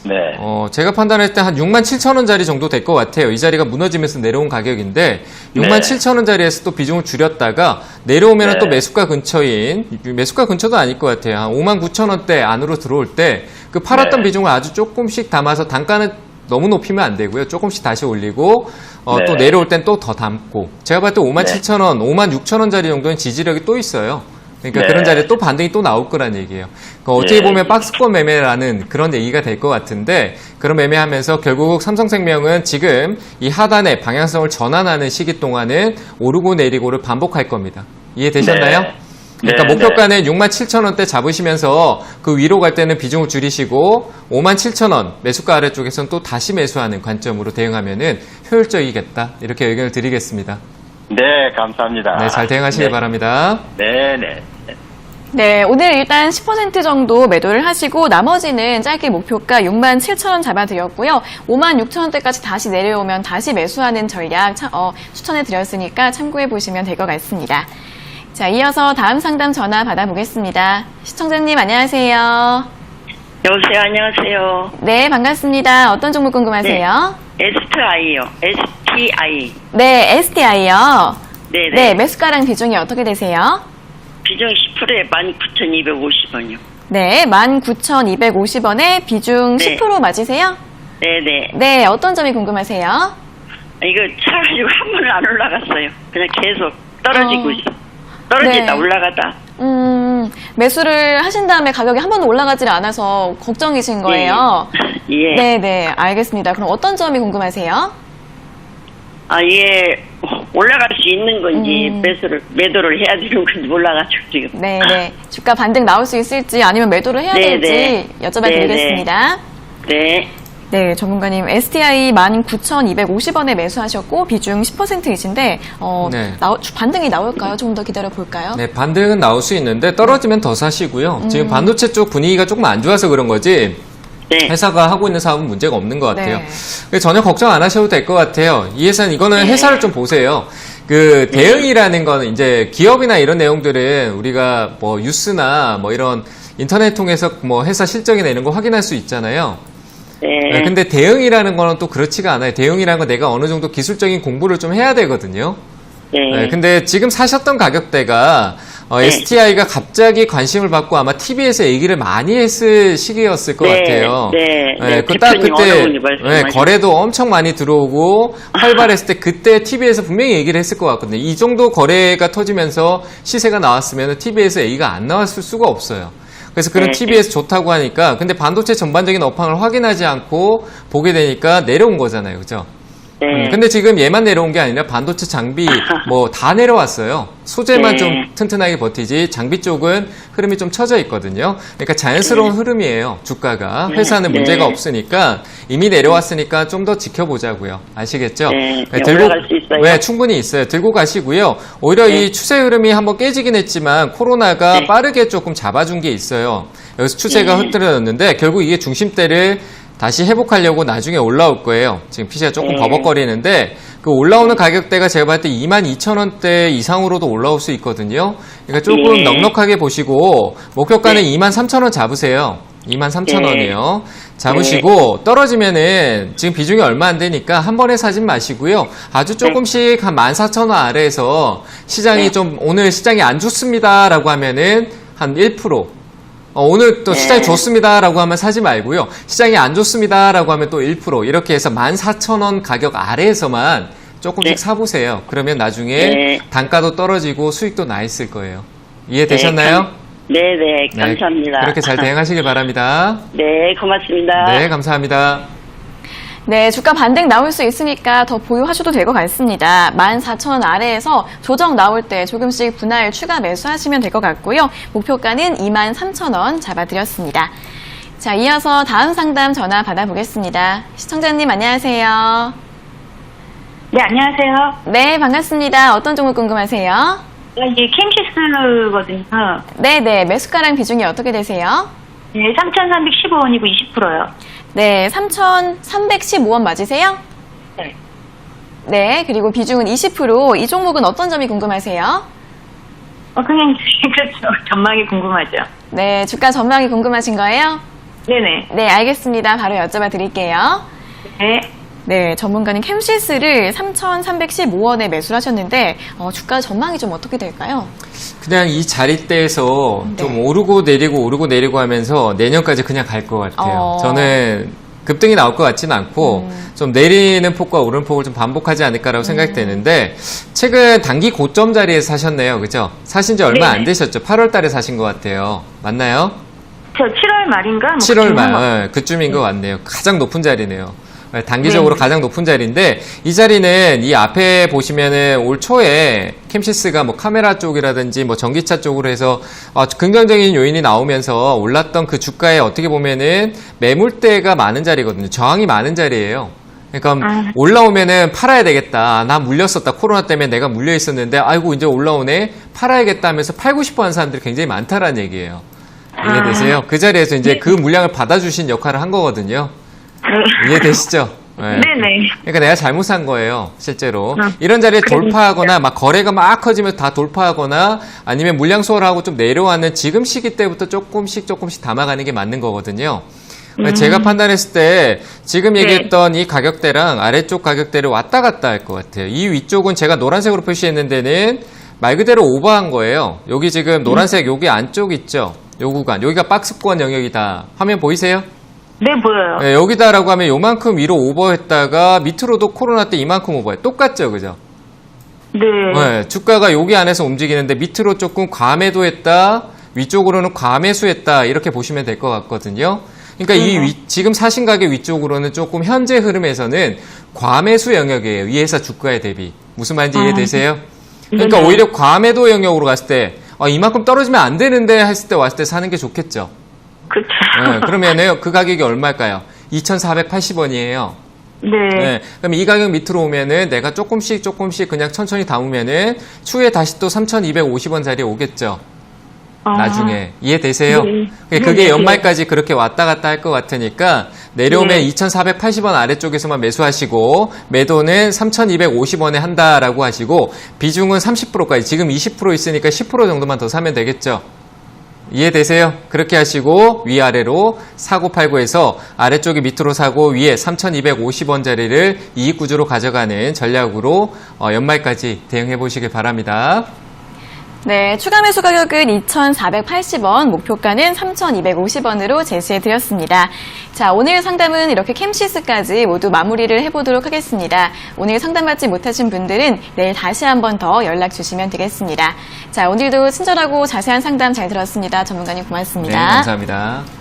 네. 제가 판단할 때 한 67,000원짜리 정도 될 것 같아요. 이 자리가 무너지면서 내려온 가격인데 67,000원짜리에서 또 비중을 줄였다가 내려오면 네. 또 매수가 근처인 매수가 근처도 아닐 것 같아요. 한 59,000원대 안으로 들어올 때 그 팔았던 네. 비중을 아주 조금씩 담아서 단가는 너무 높이면 안 되고요. 조금씩 다시 올리고 네. 또 내려올 땐 또 더 담고 제가 봤을 때 57,000원, 56,000원짜리 정도는 지지력이 또 있어요. 그러니까 네. 그런 자리에 또 반등이 또 나올 거란 얘기예요. 그러니까 어떻게 예. 보면 박스권 매매라는 그런 얘기가 될 것 같은데 그런 매매하면서 결국 삼성생명은 지금 이 하단의 방향성을 전환하는 시기 동안은 오르고 내리고를 반복할 겁니다. 이해되셨나요? 네. 그러니까 네, 목표가는 67,000원대 잡으시면서 그 위로 갈 때는 비중을 줄이시고 57,000원 매수가 아래쪽에서는 또 다시 매수하는 관점으로 대응하면은 효율적이겠다. 이렇게 의견을 드리겠습니다. 네, 감사합니다. 네, 잘 대응하시길 네. 바랍니다. 네, 네. 네, 오늘 일단 10% 정도 매도를 하시고 나머지는 짧게 목표가 67,000원 잡아드렸고요. 56,000원대까지 다시 내려오면 다시 매수하는 전략 추천해 드렸으니까 참고해 보시면 될 것 같습니다. 자, 이어서 다음 상담 전화 받아보겠습니다. 시청자님 안녕하세요. 여보세요, 안녕하세요. 네, 반갑습니다. 어떤 종목 궁금하세요? STI요. STI. 네, STI요. 네네. 네, 매수가랑 비중이 어떻게 되세요? 비중 10%에 19,250원이요. 네, 19,250원에 비중 네. 10% 맞으세요? 네네. 네, 어떤 점이 궁금하세요? 이거 차가지고 한 번은 안 올라갔어요. 그냥 계속 떨어지고 있어. 떨어지다 네. 올라가다. 매수를 하신 다음에 가격이 한 번도 올라가질 않아서 걱정이신 거예요? 예. 네, 네, 알겠습니다. 그럼 어떤 점이 궁금하세요? 이게 올라갈 수 있는 건지 매도를 해야 되는 건지 몰라가지고 지금. 네, 네. 주가 반등 나올 수 있을지 아니면 매도를 해야 네, 될지 네. 여쭤봐 네, 드리겠습니다. 네. 네, 전문가님 STI 19,250원에 매수하셨고 비중 10%이신데 네. 반등이 나올까요? 조금 더 기다려 볼까요? 네, 반등은 나올 수 있는데 떨어지면 더 사시고요. 지금 반도체 쪽 분위기가 조금 안 좋아서 그런 거지 네. 회사가 하고 있는 사업은 문제가 없는 것 같아요. 네. 그래서 전혀 걱정 안 하셔도 될 것 같아요. 이 회사는 이거는 네. 회사를 좀 보세요. 그 대응이라는 거는 이제 기업이나 이런 내용들은 우리가 뭐 뉴스나 뭐 이런 인터넷 통해서 뭐 회사 실적이나 이런 거 확인할 수 있잖아요. 네. 근데 대응이라는 거는 또 그렇지가 않아요. 대응이라는 건 내가 어느 정도 기술적인 공부를 좀 해야 되거든요. 네. 근데 지금 사셨던 가격대가 네. STI가 갑자기 관심을 받고 아마 TV에서 얘기를 많이 했을 시기였을 것 네, 같아요. 네. 딱 대표님 그때 어느 분이 말씀하셨죠? 거래도 엄청 많이 들어오고 활발했을 때 그때 TV에서 분명히 얘기를 했을 것 같거든요. 이 정도 거래가 터지면서 시세가 나왔으면 TV에서 얘기가 안 나왔을 수가 없어요. 그래서 그런 네. TV에서 좋다고 하니까 근데 반도체 전반적인 업황을 확인하지 않고 보게 되니까 내려온 거잖아요. 그죠? 네. 근데 지금 얘만 내려온 게 아니라 반도체 장비 뭐 다 내려왔어요. 소재만 네. 좀 튼튼하게 버티지 장비 쪽은 흐름이 좀 처져 있거든요. 그러니까 자연스러운 흐름이에요. 주가가. 회사는 네. 문제가 없으니까 이미 내려왔으니까 좀 더 지켜보자고요. 아시겠죠? 네. 올라갈 수 있어요? 네, 충분히 있어요. 들고 가시고요. 오히려 네. 이 추세 흐름이 한번 깨지긴 했지만 코로나가 네. 빠르게 조금 잡아준 게 있어요. 여기서 추세가 네. 흐트러졌는데 결국 이게 중심대를 다시 회복하려고 나중에 올라올 거예요. 지금 PC가 조금 네. 버벅거리는데 그 올라오는 가격대가 제가 봤을 때 22,000원대 이상으로도 올라올 수 있거든요. 그러니까 조금 네. 넉넉하게 보시고 목표가는 네. 23,000원 잡으세요. 23,000원이요. 잡으시고 떨어지면은 지금 비중이 얼마 안 되니까 한 번에 사진 마시고요. 아주 조금씩 한 14,000원 아래에서 시장이 네. 좀 오늘 시장이 안 좋습니다라고 하면은 한 1%. 오늘 또 시장이 좋습니다라고 하면 사지 말고요. 시장이 안 좋습니다라고 하면 또 1% 이렇게 해서 14,000원 가격 아래에서만 조금씩 네. 사보세요. 그러면 나중에 네. 단가도 떨어지고 수익도 나 있을 거예요. 이해되셨나요? 네네. 감사합니다. 그렇게 잘 대응하시길 바랍니다. 네, 고맙습니다. 네, 감사합니다. 네, 주가 반등 나올 수 있으니까 더 보유하셔도 될 것 같습니다. 14,000원 아래에서 조정 나올 때 조금씩 분할 추가 매수하시면 될 것 같고요. 목표가는 23,000원 잡아드렸습니다. 자, 이어서 다음 상담 전화 받아보겠습니다. 시청자님 안녕하세요. 네, 안녕하세요. 네, 반갑습니다. 어떤 종목 궁금하세요? 이게 캠시스거든요. 네네, 매수가랑 비중이 어떻게 되세요? 네, 3,315원이고 20%요. 네, 3,315원 맞으세요? 네. 네, 그리고 비중은 20%. 이 종목은 어떤 점이 궁금하세요? 그냥 그렇죠. 전망이 궁금하죠. 네, 주가 전망이 궁금하신 거예요? 네네. 네, 알겠습니다. 바로 여쭤봐 드릴게요. 네. 네, 전문가는 캠시스를 3,315원에 매수를 하셨는데 주가 전망이 좀 어떻게 될까요? 그냥 이 자리대에서 네. 좀 오르고 내리고 하면서 내년까지 그냥 갈 것 같아요. 저는 급등이 나올 것 같지는 않고 좀 내리는 폭과 오르는 폭을 좀 반복하지 않을까라고 생각이 되는데 최근 단기 고점 자리에서 사셨네요. 그죠? 사신 지 얼마 안 되셨죠? 8월 달에 사신 것 같아요. 맞나요? 저 7월 말인가? 7월 말 그쯤인 것 같네요. 가장 높은 자리네요. 단기적으로 가장 높은 자리인데 이 자리는 이 앞에 보시면은 올 초에 캠시스가 뭐 카메라 쪽이라든지 뭐 전기차 쪽으로 해서 긍정적인 요인이 나오면서 올랐던 그 주가에 어떻게 보면은 매물대가 많은 자리거든요. 저항이 많은 자리예요. 그러니까 올라오면은 팔아야 되겠다. 나 물렸었다. 코로나 때문에 내가 물려 있었는데 아이고 이제 올라오네. 팔아야겠다 하면서 팔고 싶어 하는 사람들이 굉장히 많다라는 얘기예요. 이해되세요? 그 자리에서 이제 그 물량을 받아주신 역할을 한 거거든요. 이해되시죠? 네. 네네. 그러니까 내가 잘못 산 거예요, 실제로. 이런 자리에 돌파하거나, 막 거래가 막 커지면 다 돌파하거나, 아니면 물량 소화를 하고 좀 내려왔는 지금 시기 때부터 조금씩 담아가는 게 맞는 거거든요. 제가 판단했을 때, 지금 얘기했던 이 가격대랑 아래쪽 가격대를 왔다 갔다 할 것 같아요. 이 위쪽은 제가 노란색으로 표시했는 데는 말 그대로 오버한 거예요. 여기 지금 노란색, 여기 안쪽 있죠? 요 구간. 여기가 박스권 영역이다. 화면 보이세요? 네, 보여요. 네, 여기다라고 하면 요만큼 위로 오버했다가 밑으로도 코로나 때 이만큼 오버해. 똑같죠, 그죠? 네. 네, 주가가 여기 안에서 움직이는데 밑으로 조금 과매도했다, 위쪽으로는 과매수했다 이렇게 보시면 될 것 같거든요. 그러니까 지금 사신 가격 위쪽으로는 조금 현재 흐름에서는 과매수 영역이에요. 이 회사 주가에 대비. 무슨 말인지 이해되세요? 그러니까 오히려 과매도 영역으로 갔을 때 이만큼 떨어지면 안 되는데 했을 때 왔을 때 사는 게 좋겠죠. 그렇죠. 네, 그러면은 그 가격이 얼마일까요? 2,480원이에요. 네. 그럼 이 가격 밑으로 오면은 내가 조금씩 그냥 천천히 담으면은 추후에 다시 또 3,250원 자리에 오겠죠. 나중에. 이해되세요? 그게 연말까지 그렇게 왔다 갔다 할 것 같으니까 내려오면 2,480원 아래쪽에서만 매수하시고 매도는 3,250원에 한다라고 하시고 비중은 30%까지 지금 20% 있으니까 10% 정도만 더 사면 되겠죠. 이해되세요? 그렇게 하시고 위아래로 사고 팔고해서 아래쪽이 밑으로 사고 위에 3,250원짜리를 이익구조로 가져가는 전략으로 연말까지 대응해 보시길 바랍니다. 네, 추가 매수 가격은 2,480원, 목표가는 3,250원으로 제시해 드렸습니다. 자, 오늘 상담은 이렇게 캠시스까지 모두 마무리를 해보도록 하겠습니다. 오늘 상담받지 못하신 분들은 내일 다시 한 번 더 연락 주시면 되겠습니다. 자, 오늘도 친절하고 자세한 상담 잘 들었습니다. 전문가님 고맙습니다. 네, 감사합니다.